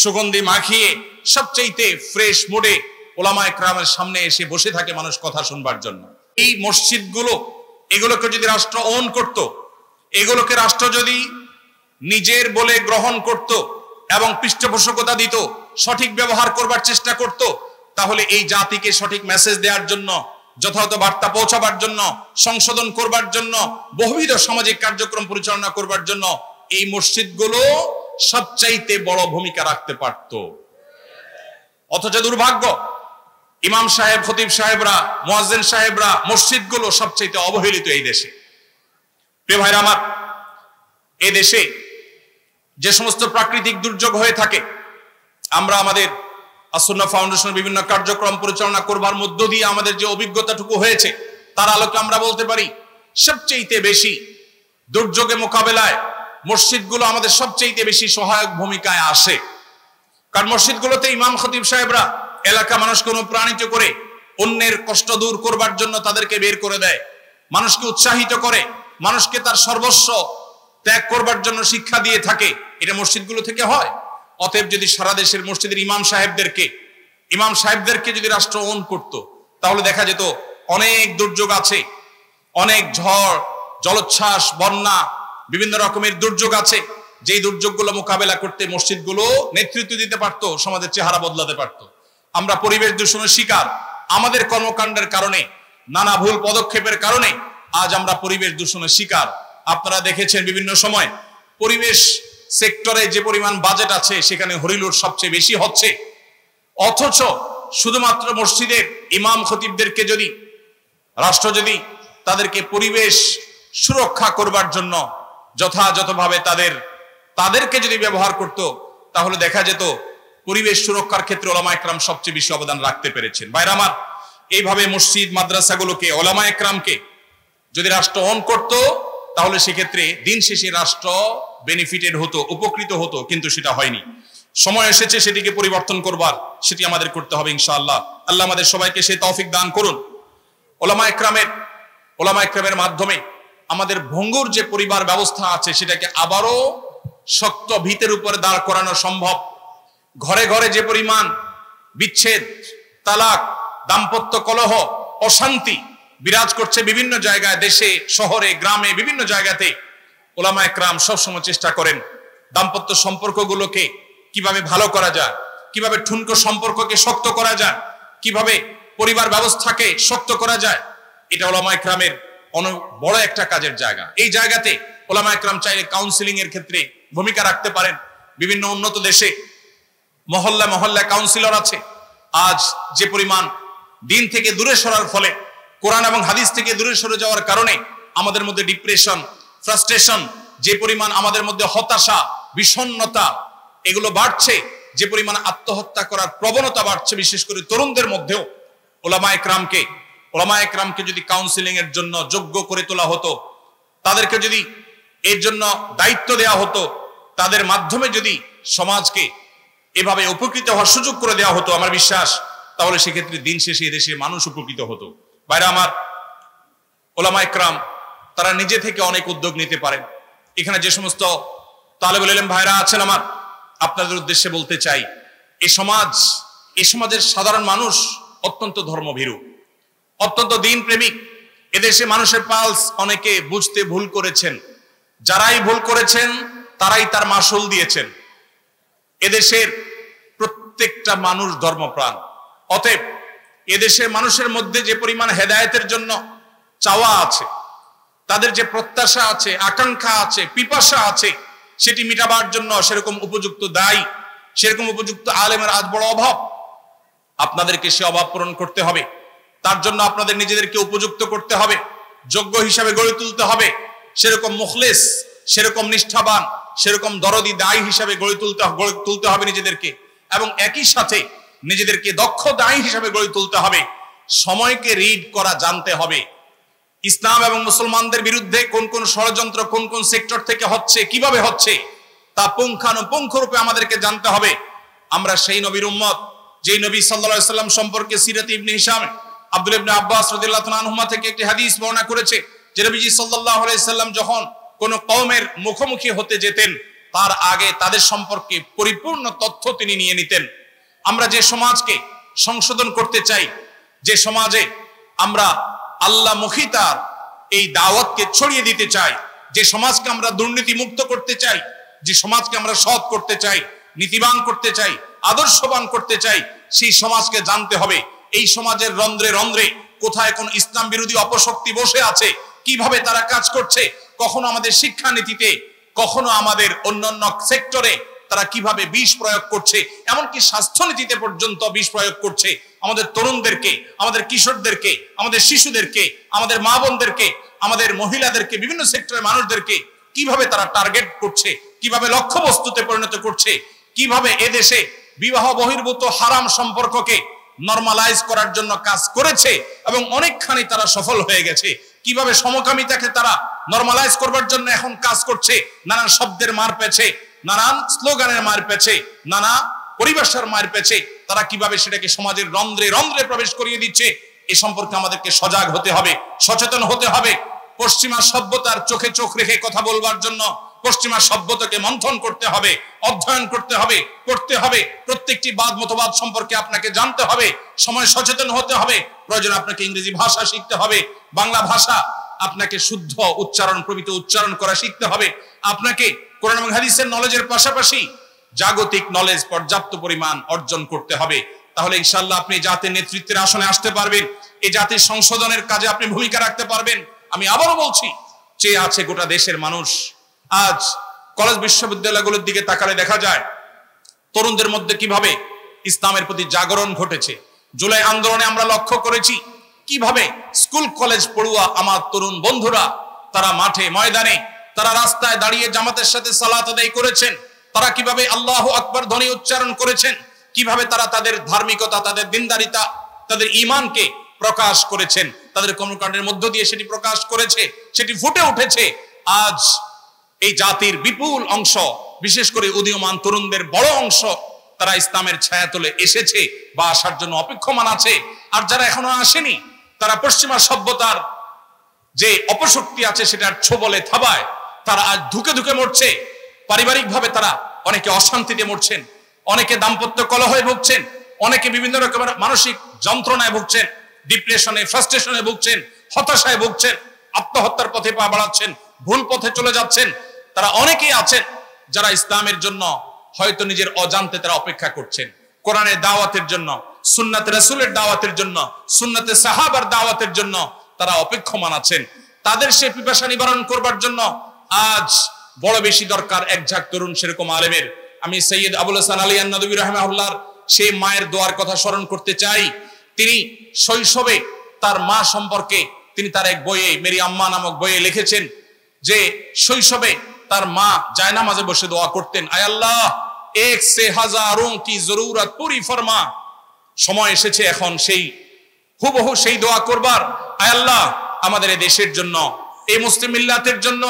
সুগন্ধি মাখিয়ে সবচাইতে ফ্রেশ মোডে ওলামা একরামের সামনে এসে বসে থাকে মানুষ কথা শুনবার জন্য। এই মসজিদগুলো, এগুলোকে যদি রাষ্ট্র ওন করত, এগুলোকে রাষ্ট্র যদি নিজের বলে গ্রহণ করত এবং পৃষ্ঠপোষকতা দিত, সঠিক ব্যবহার করবার চেষ্টা করত, তাহলে এই জাতিকে সঠিক মেসেজ দেওয়ার জন্য, যথাযথ বার্তা পৌঁছাবার জন্য, সংশোধন করবার জন্য, বহুবিধ সামাজিক কার্যক্রম পরিচালনা করবার জন্য এই মসজিদগুলো সবচাইতে বড় ভূমিকা রাখতে পারত। অথচ দুর্ভাগ্য, ইমাম সাহেব, খতিব সাহেবরা, মুয়াজ্জিন সাহেবরা, মসজিদগুলো সবচাইতে অবহেলিত এই দেশে। প্রিয় ভাইরা আমার, এই দেশে যে সমস্ত প্রাকৃতিক দুর্যোগ হয়ে থাকে, আমরা আমাদের আসুন্নাহ ফাউন্ডেশনের বিভিন্ন কার্যক্রম পরিচালনা করবার মধ্য দিয়ে আমাদের যে অভিজ্ঞতাটুকু হয়েছে, তার আলোকে আমরা বলতে পারি সবচাইতে বেশি দুর্যোগে মোকাবেলায় মসজিদগুলো আমাদের সবচাইতে বেশি সহায়ক ভূমিকায় আসে। কারণ মসজিদগুলোতে ইমাম খতিব সাহেবরা এলাকা মানুষকে অনুপ্রাণিত করে অন্যের কষ্ট দূর করবার জন্য তাদেরকে বের করে দেয়, মানুষকে উৎসাহিত করে, মানুষকে তার সর্বস্ব ত্যাগ করবার জন্য শিক্ষা দিয়ে থাকে। এটা মসজিদগুলো থেকে হয়। অতএব যদি সারা দেশের মসজিদের ইমাম সাহেবদেরকে যদি রাষ্ট্র ওন করত, তাহলে দেখা যেত অনেক দুর্যোগ আছে, অনেক ঝড়, জলোচ্ছ্বাস, বন্যা, বিভিন্ন রকমের দুর্যোগ আছে, যেই দুর্যোগগুলো মোকাবেলা করতে মসজিদগুলো নেতৃত্ব দিতে পারত, সমাজের চেহারা বদলাতে পারত। আমরা পরিবেশ দূষণের শিকার। আমাদের কর্মকাণ্ডের কারণে, নানা ভুল পদক্ষেপের কারণে আজ আমরা পরিবেশ দূষণের শিকার। আপনারা দেখেছেন বিভিন্ন সময় পরিবেশ সেক্টরে যে পরিমাণ বাজেট আছে, সেখানে হরিলুট সবচেয়ে বেশি হচ্ছে। অথচ শুধুমাত্র মসজিদের ইমাম খতিবদেরকে যদি রাষ্ট্র যদি তাদেরকে পরিবেশ সুরক্ষা করবার জন্য যথাযথভাবে তাদেরকে যদি ব্যবহার করত, তাহলে দেখা যেত পরিবেশ সুরক্ষার ক্ষেত্রে ওলামা একরাম সবচেয়ে বেশি অবদান রাখতে পেরেছেন। ভাইরা আমার, এইভাবে মসজিদ মাদ্রাসাগুলোকে, ওলামা একরামকে যদি রাষ্ট্র অন করত, তাহলে সেক্ষেত্রে দিন শেষে রাষ্ট্র বেনিফিটেড হতো, উপকৃত হতো, কিন্তু সেটা হয়নি। সময় এসেছে সেটিকে পরিবর্তন করবার, সেটি আমাদের করতে হবে ইনশাআল্লাহ। আল্লাহ আমাদের সবাইকে সেই তৌফিক দান করুন। ওলামা একরামের মাধ্যমে আমাদের ভঙ্গুর যে পরিবার ব্যবস্থা আছে, সেটাকে আবারও শক্ত ভিতের উপর দাঁড় করানো সম্ভব। ঘরে ঘরে যে পরিমাণ বিচ্ছেদ, তালাক, দাম্পত্য কলহ, অশান্তি বিরাজ করছে বিভিন্ন জায়গায়, দেশে, শহরে, গ্রামে, বিভিন্ন জায়গাতে, ওলামা একরাম সবসময় চেষ্টা করেন দাম্পত্য সম্পর্কগুলোকে কিভাবে ভালো করা যায়, কিভাবে ঠুনকো সম্পর্ককে শক্ত করা যায়, কিভাবে পরিবার ব্যবস্থাকে শক্ত করা যায়। এটা ওলামা একরামের অনেক বড় একটা কাজের জায়গা। এই জায়গাতে ওলামা একরাম চাইলে কাউন্সিলিং এর ক্ষেত্রে ভূমিকা রাখতে পারেন। বিভিন্ন উন্নত দেশে মহল্লা মহল্লা কাউন্সিলর আছে। আজ যে পরিমাণ দিন থেকে দূরে সরার ফলে, কোরআন এবং হাদিস থেকে দূরে সরে যাওয়ার কারণে আমাদের মধ্যে ডিপ্রেশন, ফ্রাস্ট্রেশন, যে পরিমাণ আমাদের মধ্যে হতাশা, বিষণ্ণতা এগুলো বাড়ছে, যে পরিমাণ আত্মহত্যা করার প্রবণতা বাড়ছে, বিশেষ করে তরুণদের মধ্যেও, ওলামা একরামকে যদি কাউন্সিলিং এর জন্য যোগ্য করে তোলা হতো, তাদেরকে যদি এর জন্য দায়িত্ব দেওয়া হতো, তাদের মাধ্যমে যদি সমাজকে এভাবে উপকৃত হওয়ার সুযোগ করে দেওয়া হতো, আমার বিশ্বাস তাহলে সেক্ষেত্রে দিন শেষে এদেশে মানুষ উপকৃত হতো। ভাইরা আমার, ওলামা ইকরাম তারা নিজে থেকে অনেক উদ্যোগ নিতে পারেন। এখানে যে সমস্ত তালেবুল ইলম ভাইরা আছেন, আমার আপনাদের উদ্দেশ্যে বলতে চাই, এই সমাজের সাধারণ মানুষ অত্যন্ত ধর্মভীরু, অত্যন্ত দিন প্রেমিক। এদেশে মানুষের পালস অনেকে বুঝতে ভুল করেছেন, যারাই ভুল করেছেন তারাই তার মাসুল দিয়েছেন। এদেশের প্রত্যেকটা মানুষ ধর্মপ্রাণ। অতএব এদেশের মানুষের মধ্যে যে পরিমাণ হেদায়েতের জন্য চাওয়া আছে, তাদের যে প্রত্যাশা আছে, আকাঙ্ক্ষা আছে, পিপাসা আছে, সেটি মিটাবার জন্য সেরকম উপযুক্ত দায়ী, সেরকম উপযুক্ত আলেমের আজ বড় অভাব। আপনাদেরকে সে অভাব পূরণ করতে হবে। তার জন্য আপনাদের নিজেদেরকে উপযুক্ত করতে হবে, যোগ্য হিসাবে গড়ে তুলতে হবে, সেরকম মুখলেস, সেরকম নিষ্ঠাবান, সেরকম দরদি দায়ী হিসাবে গড়ে তুলতে হবে নিজেদেরকে। এবং একই সাথে নিজেদেরকে দক্ষ দায়ী হিসাবে গড়ে তুলতে হবে। সময়কে রিড করা জানতে হবে। ইসলাম এবং মুসলমানদের বিরুদ্ধে কোন কোন ষড়যন্ত্র কোন কোন সেক্টর থেকে হচ্ছে, কিভাবে হচ্ছে, তা পুঙ্খানুপুঙ্খ রূপে আমাদেরকে জানতে হবে। আমরা সেই নবীর উম্মত, যেই নবী সাল্লাল্লাহু আলাইহি সাল্লাম সম্পর্কে সিরাত ইবনে হিশাম আব্দুল্লাহ ইবনে আব্বাস রাদিয়াল্লাহু তাআলা আনহুমা থেকে একটি হাদিস বর্ণনা করেছে যে নবীজি সাল্লাল্লাহু আলাইহি সাল্লাম যখন কোন কওমের মুখোমুখি হতে যেতেন, তার আগে তাদের সম্পর্কে পরিপূর্ণ তথ্য তিনি নিয়ে নিতেন। আমরা যে সমাজকে সংশোধন করতে চাই, যে সমাজে আমরা আল্লাহমুখিতার এই দাওয়াতকে ছড়িয়ে দিতে চাই, যে সমাজকে আমরা দুর্নীতি মুক্ত করতে চাই, যে সমাজকে আমরা সৎ করতে চাই, নীতিবান করতে চাই, আদর্শবান করতে চাই, সেই সমাজকে জানতে হবে এই সমাজের রন্ধ্রে রন্ধ্রে কোথায় কোন ইসলাম বিরোধী অপশক্তি বসে আছে, কিভাবে তারা কাজ করছে, কখনো আমাদের শিক্ষানীতিতে, কখনো আমাদের অন্যান্য সেক্টরে তারা কিভাবে বিষ প্রয়োগ করছে, এমনকি স্বাস্থ্যনীতিতে পর্যন্ত বিষ প্রয়োগ করছে। আমাদের তরুণদেরকে, আমাদের কিশোরদেরকে, আমাদের শিশুদেরকে, আমাদের মা বোনদেরকে, আমাদের মহিলাদেরকে, বিভিন্ন সেক্টরের মানুষদেরকে কিভাবে তারা টার্গেট করছে, কিভাবে লক্ষ্যবস্তুতে পরিণত করছে, কিভাবে এদেশে বিবাহ বহির্ভূত হারাম সম্পর্ককে নরমালাইজ করার জন্য কাজ করেছে এবং অনেকখানি তারা সফল হয়ে গেছে, কিভাবে সমকামিতাকে তারা নরমালাইজ করবার জন্য এখন কাজ করছে, নানান শব্দের মার পেছে, নানান স্লোগানের মার পেছে, নানা পরিভাষার মার পেছে, তারা কিভাবে সেটাকে সমাজের রন্ধ্রে রন্ধ্রে প্রবেশ করিয়ে দিচ্ছে। এ সম্পর্কে আমাদেরকে সজাগ হতে হবে, সচেতন হতে হবে। পশ্চিমা সভ্যতার চোখে চোখ রেখে কথা বলবার জন্য পশ্চিমা সভ্যতাকে মন্থন করতে হবে, অধ্যয়ন করতে হবে, পড়তে হবে। প্রত্যেকটি বাদ মতবাদ সম্পর্কে আপনাকে জানতে হবে, সময় সচেতন হতে হবে। প্রয়োজন আপনাকে ইংরেজি ভাষা শিখতে হবে, বাংলা ভাষা আপনাকে শুদ্ধ উচ্চারণ, প্রমিত উচ্চারণ করা শিখতে হবে। আপনাকে কোরআন এবং হাদিসের নলেজের পাশাপাশি জাগতিক নলেজ পর্যাপ্ত পরিমাণ অর্জন করতে হবে। তাহলে ইনশাআল্লাহ আপনি জাতির নেতৃত্বের আসনে আসতে পারবেন, এই জাতির সংশোধনের কাজে আপনি ভূমিকা রাখতে পারবেন। আমি আবারও বলছি, চেয়ে আছে গোটা দেশের মানুষ। আজ কলেজ বিশ্ববিদ্যালয়গুলোর দিকে তাকালে দেখা যায় তরুণদের মধ্যে কিভাবে ইসলামের প্রতি জাগরণ ঘটেছে। জুলাই আন্দোলনে আমরা লক্ষ্য করেছি কিভাবে স্কুল কলেজ পড়ুয়া আমার তরুণ বন্ধুরা তারা মাঠে ময়দানে, তারা রাস্তায় দাঁড়িয়ে জামাতের সাথে সালাত আদায় করেছেন, তারা কিভাবে আল্লাহু আকবার ধ্বনি উচ্চারণ করেছেন, কিভাবে তারা তাদের ধার্মিকতা, তাদের দিনদারিতা, তাদের ঈমানকে প্রকাশ করেছেন, তাদের কর্মকাণ্ডের মধ্য দিয়ে সেটি প্রকাশ করেছে, সেটি ফুটে উঠেছে। আজ এই জাতির বিপুল অংশ, বিশেষ করে উদীয়মান তরুণদের বড় অংশ, তারা ইসলামের ছায়াতলে এসেছে বা আসার জন্য অপেক্ষমান আছে। আর যারা এখনো আসেনি, তারা পশ্চিমা সভ্যতার যে অপশক্তি আছে সেটার ছোবলে থাবায় তারা আজ ধুকে ধুকে মরছে। পারিবারিকভাবে তারা অনেকে অশান্তিতে মরছেন, অনেকে দাম্পত্য কলহে ভুগছেন, অনেকে বিভিন্ন রকমের মানসিক যন্ত্রণায় ভুগছেন, ডিপ্রেশনে, ফ্রাস্ট্রেশনে ভুগছেন, হতাশায় ভুগছেন, আত্মহত্যার পথে পা বাড়াচ্ছেন, ভুল পথে চলে যাচ্ছেন। তারা অনেকেই আছেন যারা ইসলামের জন্য হয়তো নিজের অজান্তে তারা অপেক্ষা করছেন, কোরআনের দাওয়াতের জন্য, সুন্নাতে রাসূলের দাওয়াতের জন্য, সুন্নাতে সাহাবার দাওয়াতের জন্য তারা অপেক্ষমান আছেন। তাদের সে পিপাসা নিবারণ করবার জন্য আজ বড় বেশি দরকার এক ঝাঁক তরুণ সেরকম আলেমের। আমি সৈয়দ আবুল হাসান আলী আন-নদভী রাহিমাহুল্লাহর সেই মায়ের দোয়ার কথা স্মরণ করতে চাই। তিনি শৈশবে তার মা সম্পর্কে তিনি তার এক বইয়ে, মেরি আম্মা নামক বইয়ে লিখেছেন যে শৈশবে তার মা জায়নামাজে বসে দোয়া করতেন, আয় আল্লাহ এক সে হাজারোं की जरूरत पूरी फरमा। সময় এসেছে এখন সেই হুবহু সেই দোয়া করবার। আয় আল্লাহ আমাদের এই দেশের জন্য, এই মুসলিম মিল্লাতের জন্য,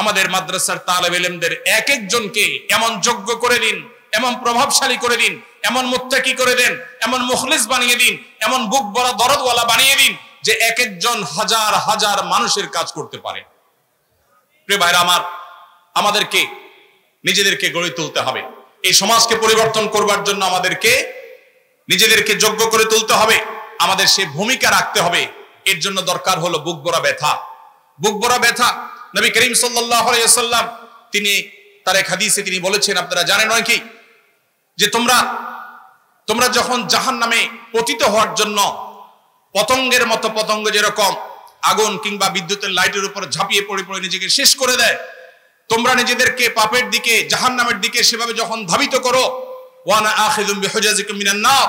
আমাদের মাদ্রাসার তালেব ইলমদের এক একজনকে এমন যোগ্য করে দিন এমন প্রভাবশালী করে দিন, এমন মুত্তাকি করে দেন, এমন মুখলিস বানিয়ে দিন, এমন বুক ভরা দরদওয়ালা বানিয়ে দিন যে এক একজন হাজার হাজার মানুষের কাজ করতে পারে। প্রিয় ভাইরা আমার, আমাদেরকে নিজেদেরকে গড়ে তুলতে হবে। এই সমাজকে পরিবর্তন করবার জন্য আমাদেরকে নিজেদেরকে যোগ্য করে তুলতে হবে, আমাদের সে ভূমিকা রাখতে হবে। এর জন্য দরকার হলো বুক ভরা ব্যথা। বুক ভরা ব্যথা। নবী করিম সাল্লাল্লাহু আলাইহি ওয়াসাল্লাম তিনি তার এক হাদিসে তিনি বলেছেন, আপনারা জানেন নয় কি, যে তোমরা যখন জাহান্নামে পতিত হওয়ার জন্য পতঙ্গের মতো, পতঙ্গ যেরকম আগুন কিংবা বিদ্যুতের লাইটের উপর ঝাঁপিয়ে পড়ে পড়ে নিজেকে শেষ করে দেয়, তোমরা নিজেদেরকে পাপের দিকে, জাহান্নামের দিকে সেভাবে যখন ধাবিত করো, ওয়ানা আখিযুম বিহুজাজিকুম মিনান নার,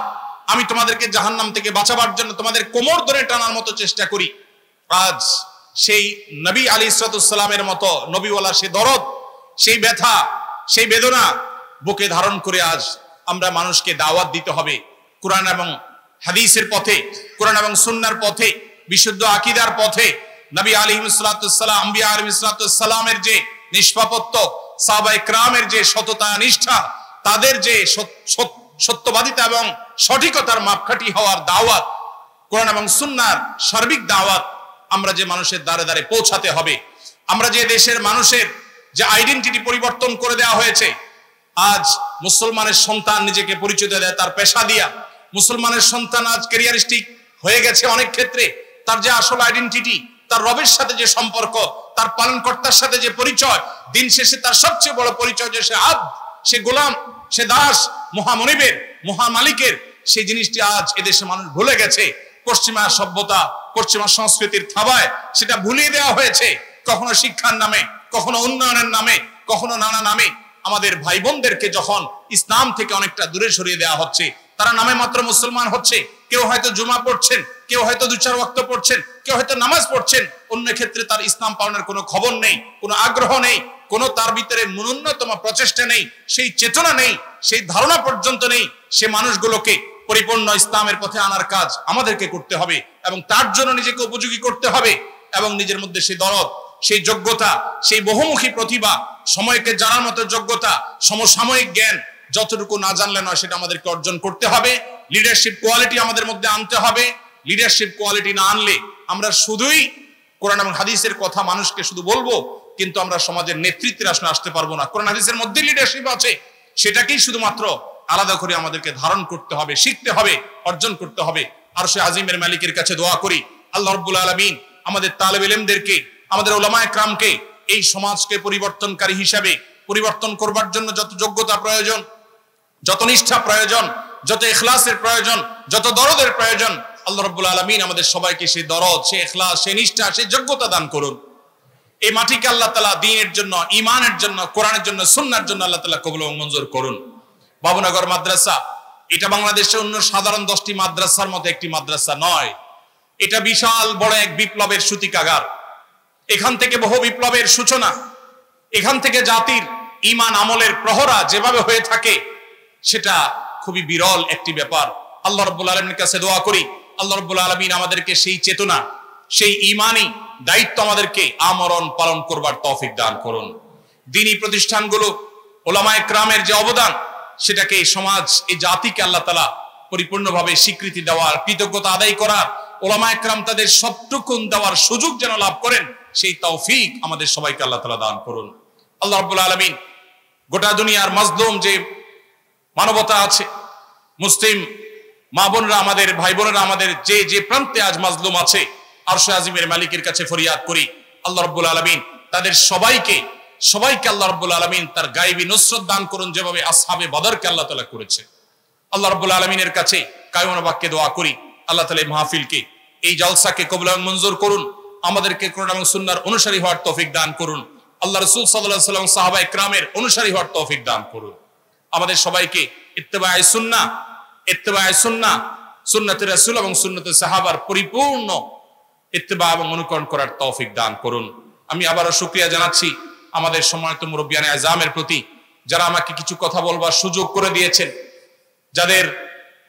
আমি তোমাদেরকে জাহান্নাম থেকে বাঁচাবার জন্য তোমাদের কোমর ধরে টানার মতো চেষ্টা করি। আজ সেই নবী আলাইহিস সালামের মতো নবীওয়ালা সে দরদ, সেই ব্যথা, সেই বেদনা বুকে ধারণ করে আজ আমরা মানুষকে দাওয়াত দিতে হবে কোরআন এবং হাদিসের পথে, কোরআন এবং সুন্নাহর পথে, বিশুদ্ধ আকীদার পথে। নবী আলাইহিস সালাম, আম্বিয়া আলাইহিস সালামের যে নিষ্পাপত্ব, সাহাবায়ে কেরামের যে সততা নিষ্ঠা, তাদের যে সত্যবাদিতা এবং সঠিকতার মাপকাঠি হওয়ার দাওয়াত, কোরআন এবং সুন্নাহর সার্বিক দাওয়াত আমরা যে মানুষের দ্বারে দ্বারে পৌঁছাতে হবে। আমরা যে দেশের মানুষের যে আইডেন্টিটি পরিবর্তন করে দেওয়া হয়েছে, আজ মুসলমানের সন্তান নিজেকে পরিচয় দেয় তার পেশা দিয়া। মুসলমানের সন্তান আজ ক্যারিয়ারিস্টিক হয়ে গেছে অনেক ক্ষেত্রে। তার যে আসল আইডেন্টিটি, তার রবের সাথে যে সম্পর্ক, তার পালনকর্তার সাথে যে পরিচয়, দিন শেষে তার সবচেয়ে বড় পরিচয় যে সে আব্দ, সে গোলাম, সে দাস, মহামনিবের, মহামালিকের, সেই জিনিসটি আজ এদেশে মানুষ ভুলে গেছে। পশ্চিমা সভ্যতা, পশ্চিমা সংস্কৃতির থাবায় সেটা ভুলিয়ে দেওয়া হয়েছে। কখনো শিক্ষার নামে, কখনো উন্নয়নের নামে, কখনো নানা নামে আমাদের ভাই বোনদেরকে যখন ইসলাম থেকে অনেকটা দূরে সরিয়ে দেওয়া হচ্ছে, তারা নামে মাত্র মুসলমান হচ্ছে। কেউ হয়তো জুমা পড়ছেন, কেউ হয়তো 2-4 ওয়াক্ত পড়ছেন, কেউ হয়তো নামাজ পড়ছেন, অন্য ক্ষেত্রে তার ইসলাম পালনের কোনো খবর নেই, কোনো আগ্রহ নেই, কোনো তার ভিতরে ন্যূনতম প্রচেষ্টা নেই, সেই চেতনা নেই, সেই ধারণা পর্যন্ত নেই। সে মানুষগুলোকে পরিপূর্ণ ইসলামের পথে আনার কাজ আমাদেরকে করতে হবে এবং তার জন্য নিজেকে উপযোগী করতে হবে এবং নিজের মধ্যে সেই দরদ, সেই যোগ্যতা, সেই বহুমুখী প্রতিভা, সময়কে জানার মতো যোগ্যতা, সমসাময়িক জ্ঞান যতটুকু না জানলে নয় সেটা আমাদেরকে অর্জন করতে হবে। লিডারশিপ কোয়ালিটি আমাদের মধ্যে আনতে হবে। লিডারশিপ কোয়ালিটি না আনলে আমরা শুধুই কোরআন এবং হাদিসের কথা মানুষকে শুধু বলবো, কিন্তু আমরা সমাজের নেতৃত্বের আসনে আসতে পারবো না। কোরআন হাদিসের মধ্যে লিডারশিপ আছে, সেটাকেই শুধুমাত্র আলাদা করে আমাদেরকে ধারণ করতে হবে, শিখতে হবে, অর্জন করতে হবে। আরশে আজিমের মালিকের কাছে দোয়া করি, আল্লাহ রাব্বুল আলামিন আমাদের তালেব ইলমদেরকে, আমাদের উলামায়ে কেরামকে এই সমাজকে পরিবর্তনকারী হিসাবে পরিবর্তন করবার জন্য যত যোগ্যতা প্রয়োজন, যত নিষ্ঠা প্রয়োজন, যত ইখলাসের প্রয়োজন, যত দরদের প্রয়োজন, আল্লাহ রাব্বুল আলামিন আমাদের সবাইকে সেই দরদ, সেই ইখলাস, সেই নিষ্ঠা, সেই যোগ্যতা দান করুন। এই মাটিকে আল্লাহ তাআলা দ্বীনের জন্য, ঈমানের জন্য, কোরআনের জন্য, সুন্নাহর জন্য আল্লাহ তাআলা কবুল এবং মঞ্জুর করুন। বাবুনগর মাদ্রাসা এটা বাংলাদেশের অন্য সাধারণ 10টি মাদ্রাসার মতো একটি মাদ্রাসা নয়। এটা বিশাল বড় এক বিপ্লবের সূতিকাগার। এখান থেকে বহু বিপ্লবের সূচনা, এখান থেকে জাতির ঈমান আমলের প্রহরা যেভাবে হয়ে থাকে সেটা খুবই বিরল একটি ব্যাপার। আল্লাহ রাব্বুল আলামিনের কাছে দোয়া করি, আল্লাহ রাব্বুল আলামিন আমাদেরকে সেই চেতনা, সেই ঈমানি দায়িত্ব আমাদেরকে আমরণ পালন করবার তৌফিক দান করুন। দ্বীনি প্রতিষ্ঠানগুলো, উলামায়ে কেরামের যে অবদান, সেটাকে এই সমাজ, এই জাতিকে আল্লাহ তাআলা পরিপূর্ণভাবে স্বীকৃতি দেওয়ার, কৃতজ্ঞতা আদায় করার, উলামায়ে কেরাম তাদের সবটুকুন দেওয়ার সুযোগ যেন লাভ করেন, সেই তৌফিক আমাদের সবাইকে আল্লাহ তাআলা দান করুন। আল্লাহ রাব্বুল আলামিন গোটা দুনিয়ার মাজলুম যে মানবতা আছে, মুসলিম মা বোনরা, আমাদের ভাই বোনেরা, আমাদের যে যে প্রান্তে আজ মাজলুম আছে, আরশে আজিমের মালিকের কাছে ফরিয়াদ করি, আল্লাহ রাব্বুল আলামিন তাদের সবাইকে আল্লাহ রাব্বুল আলামিন তার গায়বী নুসরত দান করুন, যেভাবে আসহাবে বদরকে আল্লাহ তাআলা করেছে। আল্লাহ রাব্বুল আলামিনের কাছে কায়মনা বাক্যে দোয়া করি, আল্লাহ তাআলা এই মাহফিলকে, এই জলসাকে কবুল এবং মঞ্জুর করুন। আমাদেরকে কোরআন এবং সুন্নাহর অনুসারী হওয়ার তৌফিক দান করুন। আল্লাহ রাসূল সাল্লাল্লাহু আলাইহি ওয়াসাল্লাম, সাহাবায়ে কেরামের অনুসারী হওয়ার তৌফিক দান করুন। আমাদের সবাইকে ইত্তেবায়ে সুন্নাহ, সুন্নাতে রাসূল এবং সুন্নাতে সাহাবার পরিপূর্ণ ইত্তেবা এবং অনুকরণ করার তৌফিক দান করুন। আমি আবারও শুকরিয়া জানাচ্ছি আমাদের সম্মানিত মুরব্বিয়ানে আযমের প্রতি, যারা আমাকে কিছু কথা বলবার সুযোগ করে দিয়েছেন, যাদের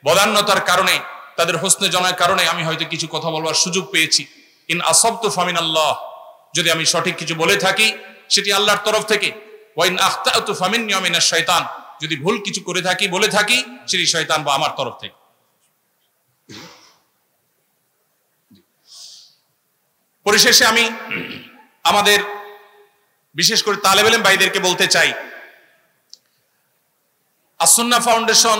বদান্যতার কারণে, তাদের হোসনে জনের কারণে আমি হয়তো কিছু কথা বলবার সুযোগ পেয়েছি। ইন আসাবতু ফামিনাল্লাহ, যদি আমি সঠিক কিছু বলে থাকি সেটি আল্লাহর তরফ থেকে, ওয়া ইন আখতাতু ফামিন্নী ওয়া মিনাশ শাইতান, যদি ভুল কিছু করে থাকি বলে থাকি সেটি শয়তান বা আমার তরফ থেকে। পরিশেষে আমি আমাদের বিশেষ করে তালেব ইলম ভাইদেরকে বলতে চাই, আস-সুন্নাহ ফাউন্ডেশন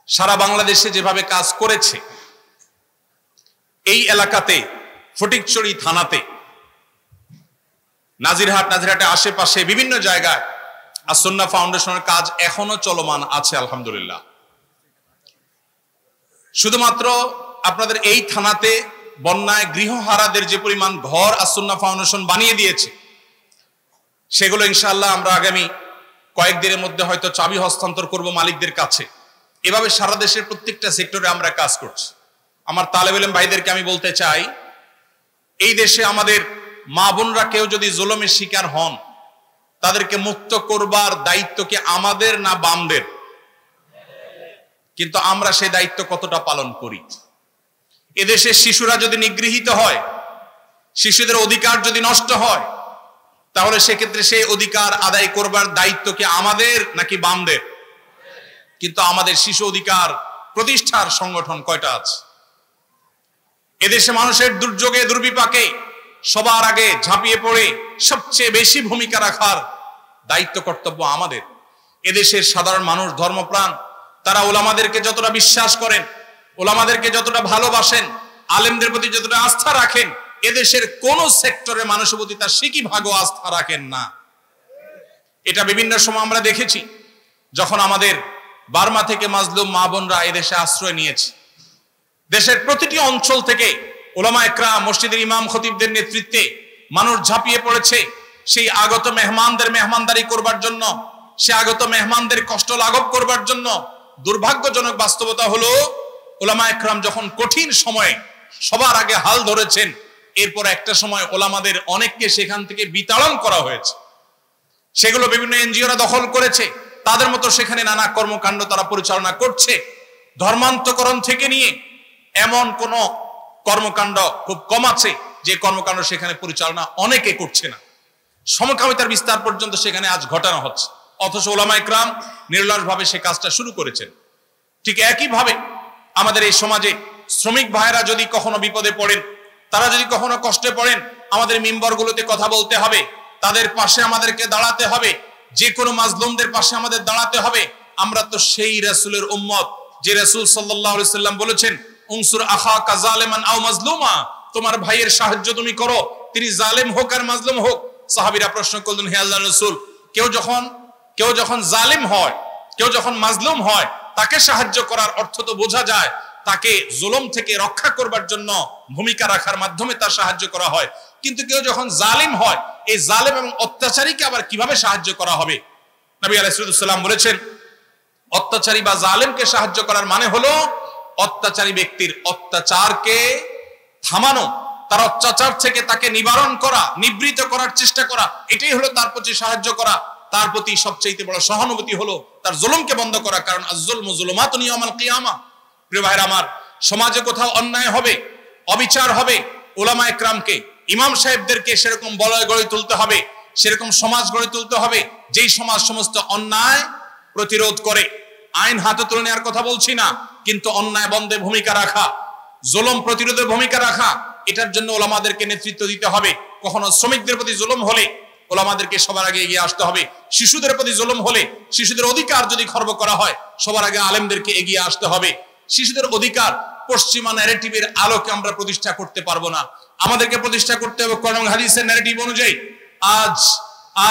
সারা বাংলাদেশে যেভাবে কাজ করেছে, এই এলাকাতে ফটিকছড়ি থানাতে, নাজিরহাটে আশেপাশে বিভিন্ন জায়গায় আস-সুন্নাহ ফাউন্ডেশনের কাজ এখনো চলমান আছে আলহামদুলিল্লাহ। শুধুমাত্র আপনাদের এই থানাতে বন্যায় গৃহহারাদের যে পরিমাণ ঘর আস-সুন্নাহ ফাউন্ডেশন বানিয়ে দিয়েছে, সেগুলো ইনশাআল্লাহ আমরা আগামী কয়েকদিনের মধ্যে হয়তো চাবি হস্তান্তর করব মালিকদের কাছে। এভাবে সারা দেশের প্রত্যেকটা সেক্টরে আমরা কাজ করছি। আমার তালেব ইলম ভাইদেরকে আমি বলতে চাই, এই দেশে আমাদের মা বোনরা কেউ যদি জুলুমের শিকার হন, তাদেরকে মুক্ত করবার দায়িত্ব কি আমাদের না বামদের? কিন্তু আমরা সেই দায়িত্ব কতটা পালন করি? এদেশের শিশুরা যদি নিগৃহীত হয়, শিশুদের অধিকার যদি নষ্ট হয়, তাহলে সেক্ষেত্রে সেই অধিকার আদায় করবার দায়িত্ব কি আমাদের নাকি বামদের? কিন্তু আমাদের শিশু অধিকার প্রতিষ্ঠার সংগঠন কয়টা আছে? এদেশে মানুষের দুর্যোগে দুর্বিপাকে সবার আগে ঝাঁপিয়ে পড়ে সবচেয়ে বেশি ভূমিকা রাখার দায়িত্ব কর্তব্য আমাদের। এদেশের সাধারণ মানুষ ধর্মপ্রাণ, তারা ওলামাদেরকে যতটা বিশ্বাস করেন, ওলামাদেরকে যতটা ভালোবাসেন, আলেমদের প্রতি যতটা আস্থা রাখেন, এদেশের কোন সেক্টরে মানুষের প্রতি তার সিকি ভাগও আস্থা রাখেন না। এটা বিভিন্ন সময় আমরা দেখেছি, যখন আমাদের বার্মা থেকে মাজলুম মা বোনরা এদেশে আশ্রয় নিয়েছে। দেশের প্রতিটি অঞ্চল থেকে ওলামা একরাম, মসজিদের ইমাম খতিবদের নেতৃত্বে মানুষ ঝাঁপিয়ে পড়েছে সেই আগত মেহমানদের মেহমানদারি করবার জন্য, সে আগত মেহমানদের কষ্ট লাঘব করবার জন্য। দুর্ভাগ্যজনক বাস্তবতা হলো, ওলামা একরাম যখন কঠিন সময়ে সবার আগে হাল ধরেছেন, এরপর একটা সময় ওলামাদের অনেককে সেখান থেকে বিতাড়ন করা হয়েছে। সেগুলো বিভিন্ন এনজিওরা দখল করেছে, তাদের মতো সেখানে নানা কর্মকাণ্ড তারা পরিচালনা করছে। ধর্মান্তকরণ থেকে নিয়ে এমন কোন কর্মকাণ্ড খুব কম আছে যে কর্মকাণ্ড সেখানে পরিচালনা অনেকে করছে না। সমকামিতার বিস্তার পর্যন্ত সেখানে আজ ঘটানো হচ্ছে, অথচ ওলামা ইকরাম নির্লসভাবে সে কাজটা শুরু করেছেন। ঠিক একইভাবে আমাদের এই সমাজে শ্রমিক ভাইরা যদি কখনো বিপদে পড়েন, তারা যদি কখনো কষ্টে পড়েন, আমাদের মিম্বরগুলোতে কথা বলতে হবে, তাদের পাশে আমাদেরকে দাঁড়াতে হবে, যে কোনো মাজলুমদের পাশে আমাদের দাঁড়াতে হবে। আমরা তো সেই রাসূলের উম্মত, যে রাসূল সাল্লাল্লাহু আলাইহি সাল্লাম বলেছেন, উনসুর আখাকা যালিমান আও মাজলুমা, তোমার ভাইয়ের সাহায্য তুমি করো, তিনি জালেম হোক আর মাজলুম হোক। সাহাবীরা প্রশ্ন করলেন, হে আল্লাহর রাসূল, কেউ যখন জালিম হয়, কেউ যখন মাজলুম হয়, তাকে সাহায্য করার অর্থ তো বোঝা যায় তাকে জুলুম থেকে রক্ষা করবার জন্য ভূমিকা রাখার মাধ্যমে তার সাহায্য করা হয়। কিন্তু কেউ যখন জালিম হয়, এই জালেম এবং অত্যাচারীকে আবার কিভাবে সাহায্য করা হবে? নবী আলাইহিস সালাম বলেছেন, অত্যাচারী বা জালেমকে সাহায্য করার মানে হলো অত্যাচারী ব্যক্তির অত্যাচারকে থামানো, তার অত্যাচার থেকে তাকে নিবারণ করা, নিবৃত করার চেষ্টা করা। এটাই হলো তার প্রতি সাহায্য করা। তার প্রতি সবচেয়ে বড় সহানুভূতি হলো তার জুলুমকে বন্ধ করা, কারণ আয-যুলমু যুলুমাতুন ইয়াউমাল কিয়ামা। প্রিয় ভাইরা আমার, সমাজে কোথাও অন্যায় হবে, অবিচার হবে, ওলামা একরামকে, ইমাম সাহেবদেরকে সেরকম বলয় গড়ে তুলতে হবে, সেরকম সমাজ গড়ে তুলতে হবে যেই সমাজ সমস্ত অন্যায় প্রতিরোধ করে। আইন হাতে তুলে নেওয়ার কথা বলছি না, কিন্তু অন্যায় বন্ধে ভূমিকা রাখা, জুলুম প্রতিরোধে ভূমিকা রাখা, এটার জন্য ওলামাদেরকে নেতৃত্ব দিতে হবে। কখনো শ্রমিকদের প্রতি জুলুম হলে ওলামাদেরকে সবার আগে এগিয়ে আসতে হবে। শিশুদের প্রতি জুলুম হলে, শিশুদের অধিকার যদি খর্ব করা হয়, সবার আগে আলেমদেরকে এগিয়ে আসতে হবে। শিশুদের অধিকার পশ্চিমা ন্যারেটিভের আলোকে আমরা প্রতিষ্ঠা করতে পারবো না, আমাদেরকে প্রতিষ্ঠা করতে হবে কোরআন এবং হাদিসের ন্যারেটিভ অনুযায়ী।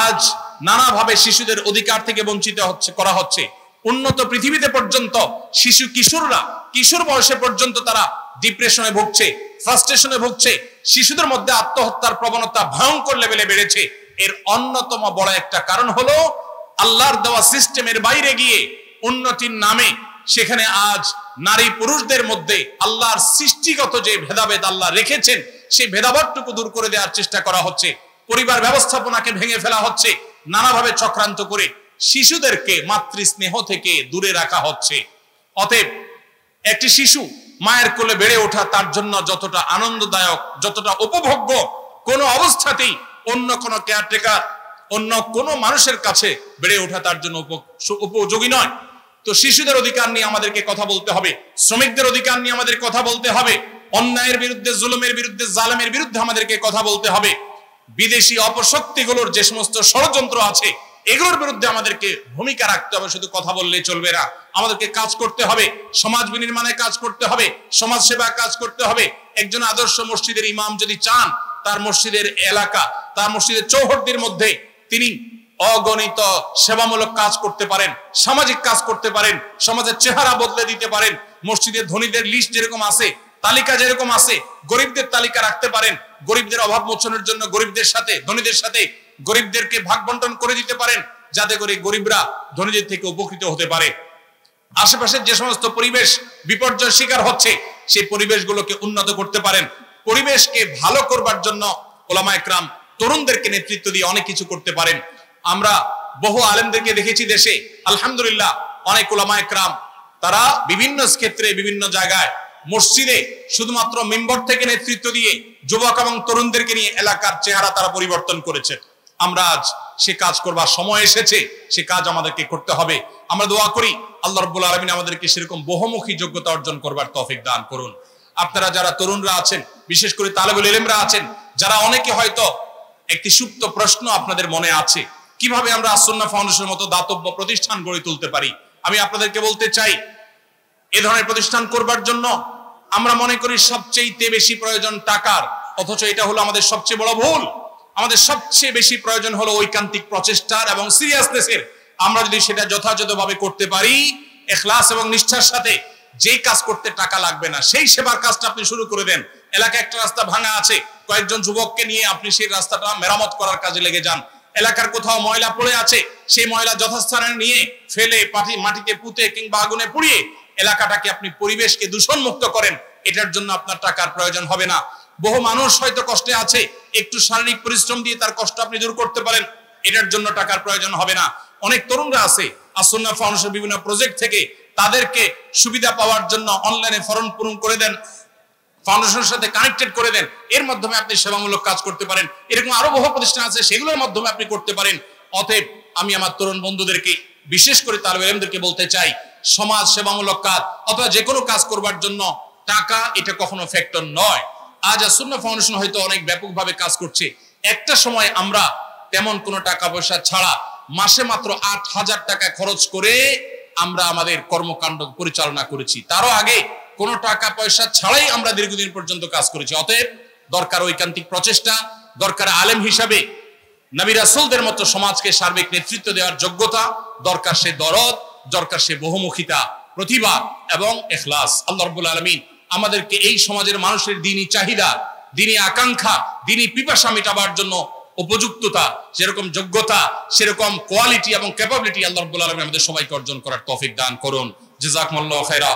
আজ নানাভাবে শিশুদের অধিকার থেকে বঞ্চিত করা হচ্ছে। উন্নত পৃথিবীতে পর্যন্ত শিশু কিশোর বয়সে পর্যন্ত তারা ডিপ্রেশনে ভুগছে, ফ্রাস্ট্রেশনে ভুগছে। শিশুদের মধ্যে আত্মহত্যার প্রবণতা ভয়ঙ্কর লেভেলে বেড়েছে। এর অন্যতম বড় একটা কারণ হলো আল্লাহর দেওয়া সিস্টেমের বাইরে গিয়ে উন্নতির নামে সেখানে আজ নারী পুরুষদের মধ্যে আল্লাহর সৃষ্টিগত যে ভেদাভেদ আল্লাহ রেখেছেন, সেই ভেদাভেদটুকু দূর করে দেওয়ার চেষ্টা করা হচ্ছে। পরিবার ব্যবস্থাপনাকে ভেঙে ফেলা হচ্ছে, নানাভাবে চক্রান্ত করে শিশুদেরকে মাতৃস্নেহ থেকে দূরে রাখা হচ্ছে। অতএব একটি শিশু মায়ের কোলে বেড়ে ওঠা তার জন্য যতটা আনন্দদায়ক, যতটা উপভোগ্য, কোনো অবস্থাতেই অন্য কোনো কেয়ারটেকার, অন্য কোনো মানুষের কাছে বেড়ে ওঠা তার জন্য উপযোগী নয়। তো শিশুদের অধিকার নিয়ে আমাদেরকে কথা বলতে হবে, শ্রমিকদের অধিকার নিয়ে আমাদের কথা বলতে হবে, অন্যায়ের বিরুদ্ধে, জুলুমের বিরুদ্ধে, জালেমের বিরুদ্ধে আমাদেরকে কথা বলতে হবে। বিদেশি অপশক্তিগুলোর যে সমস্ত ষড়যন্ত্র আছে এগুলোর বিরুদ্ধে আমাদেরকে ভূমিকা রাখতে হবে, শুধু কথা বললে চলবে না, আমাদেরকে কাজ করতে হবে, সমাজ বিনির্মাণে কাজ করতে হবে, সমাজ সেবা কাজ করতে হবে। একজন আদর্শ মসজিদের ইমাম যদি চান তার মসজিদের এলাকা, তার মসজিদের চৌহদ্দির মধ্যে তিনি অগণিত সেবামূলক কাজ করতে পারেন, সামাজিক কাজ করতে পারেন, সমাজের চেহারা বদলে দিতে পারেন। মসজিদের ধনীদের লিস্ট যেরকম আছে, তালিকা যেরকম আছে, গরিবদের তালিকা রাখতে পারেন, গরিবদের অভাব মোচনের জন্য গরিবদের সাথে ধনীদের সাথে গরিবদেরকে ভাগ বন্টন করে দিতে পারেন, যাতে করে গরিবরা ধনীদের থেকে উপকৃত হতে পারে। আশেপাশের যে সমস্ত পরিবেশ বিপর্যয়ের শিকার হচ্ছে সেই পরিবেশগুলোকে উন্নত করতে পারেন। পরিবেশকে ভালো করবার জন্য ওলামায়ে কেরাম তরুণদেরকে নেতৃত্ব দিয়ে অনেক কিছু করতে পারেন। আমরা বহু আলেমদেরকে দেখেছি দেশে, আলহামদুলিল্লাহ, অনেক ওলামায়ে কেরাম তারা বিভিন্ন ক্ষেত্রে বিভিন্ন জায়গায় মসজিদে শুধুমাত্র মিম্বর থেকে নেতৃত্ব দিয়ে যুবক এবং তরুণদেরকে নিয়ে এলাকার চেহারা তারা পরিবর্তন করেছে। আমরা আজ সে কাজ করবার সময় এসেছে, সে কাজ আমাদেরকে করতে হবে। আমরা দোয়া করি আল্লাহ রাব্বুল আলামিন আমাদেরকে সেরকম বহুমুখী যোগ্যতা অর্জন করবার তৌফিক দান করুন। আপনারা যারা তরুণরা আছেন, বিশেষ করে তালেবুল ইলমরা আছেন, যারা অনেকে হয়তো একটি সুপ্ত প্রশ্ন আপনাদের মনে আছে, কিভাবে আমরা আস-সুন্নাহ ফাউন্ডেশনের মতো দাতব্য প্রতিষ্ঠান গড়ে তুলতে পারি। আমি আপনাদেরকে বলতে চাই, এ ধরনের প্রতিষ্ঠান করবার জন্য আমরা মনে করি সবচেয়ে বেশি প্রয়োজন টাকার, অথচ এটা হলো আমাদের সবচেয়ে বড় ভুল। আমাদের সবচেয়ে বেশি প্রয়োজন হলো ঐকান্তিক প্রচেষ্টার এবং সিরিয়াসনেসের। আমরা যদি সেটা যথাযথভাবে করতে পারি, ইখলাস এবং নিষ্ঠার সাথে, যেই কাজ করতে টাকা লাগবে না সেই সেবার কাজটা আপনি শুরু করে দেন। এলাকায় একটা রাস্তা ভাঙা আছে, কয়েকজন যুবককে নিয়ে আপনি সেই রাস্তাটা মেরামত করার কাজে লেগে যান। এলাকার কোথাও ময়লা পড়ে আছে, সেই ময়লা যথাস্থানে নিয়ে ফেলে মাটিতে পুঁতে কিংবা আগুনে পুড়িয়ে এলাকাটাকে আপনি পরিবেশকে দূষণ মুক্ত করেন। এটার জন্য আপনার টাকার প্রয়োজন হবে না। বহু মানুষ হয়তো কষ্টে আছে, একটু শারীরিক পরিশ্রম দিয়ে তার কষ্ট আপনি দূর করতে পারেন, এটার জন্য টাকার প্রয়োজন হবে না। অনেক তরুণরা আছে আস-সুন্নাহ ফাউন্ডেশন বিভিন্ন প্রজেক্ট থেকে তাদেরকে সুবিধা পাওয়ার জন্য অনলাইনে ফর্ম পূরণ করে দেন, ফাউন্ডেশনের সাথে কানেক্টেড করে দেন, এর মাধ্যমে আপনি সেবামূলক কাজ করতে পারেন। এরকম আরো বহু প্রতিষ্ঠান আছে, সেগুলোর মাধ্যমে আপনি করতে পারেন। অতএব আমি আমার তরুণ বন্ধুদেরকে, বিশেষ করে তালেব ইলমদেরকে বলতে চাই, সমাজ সেবামূলক কাজ অথবা যে কোনো কাজ করবার জন্য টাকা এটা কখনো ফ্যাক্টর নয়। আজ আস-সুন্নাহ ফাউন্ডেশন হয়তো অনেক ব্যাপকভাবে কাজ করছে, একটা সময় আমরা তেমন কোনো টাকা পয়সা ছাড়া মাসে মাত্র ৮,০০০ টাকা খরচ করে আমরা আমাদের কর্মকাণ্ড পরিচালনা করেছি। তারও আগে কোনো টাকা পয়সা ছাড়াই আমরা দীর্ঘদিন পর্যন্ত কাজ করেছি। অতএব দরকার ঐকান্তিক প্রচেষ্টা, দরকার আলেম হিসাবে নবী রাসূলদের মতো সমাজকে সার্বিক নেতৃত্ব দেওয়ার যোগ্যতা, দরকার সে দরদ, দরকার সে বহুমুখিতা, প্রতিভা এবং ইখলাস। আল্লাহ রাব্বুল আলামিন আমাদেরকে এই সমাজের মানুষের দ্বীনি চাহিদা, দ্বীনি আকাঙ্ক্ষা, দ্বীনি পিপাসা মেটাবার জন্য উপযুক্ততা, যেরকম যোগ্যতা, সেরকম কোয়ালিটি এবং ক্যাপাবিলিটি আল্লাহ রাব্বুল আলামিন আমাদের সবাইকে অর্জন করার তৌফিক দান করুন। জাযাকুমুল্লাহু খায়রা।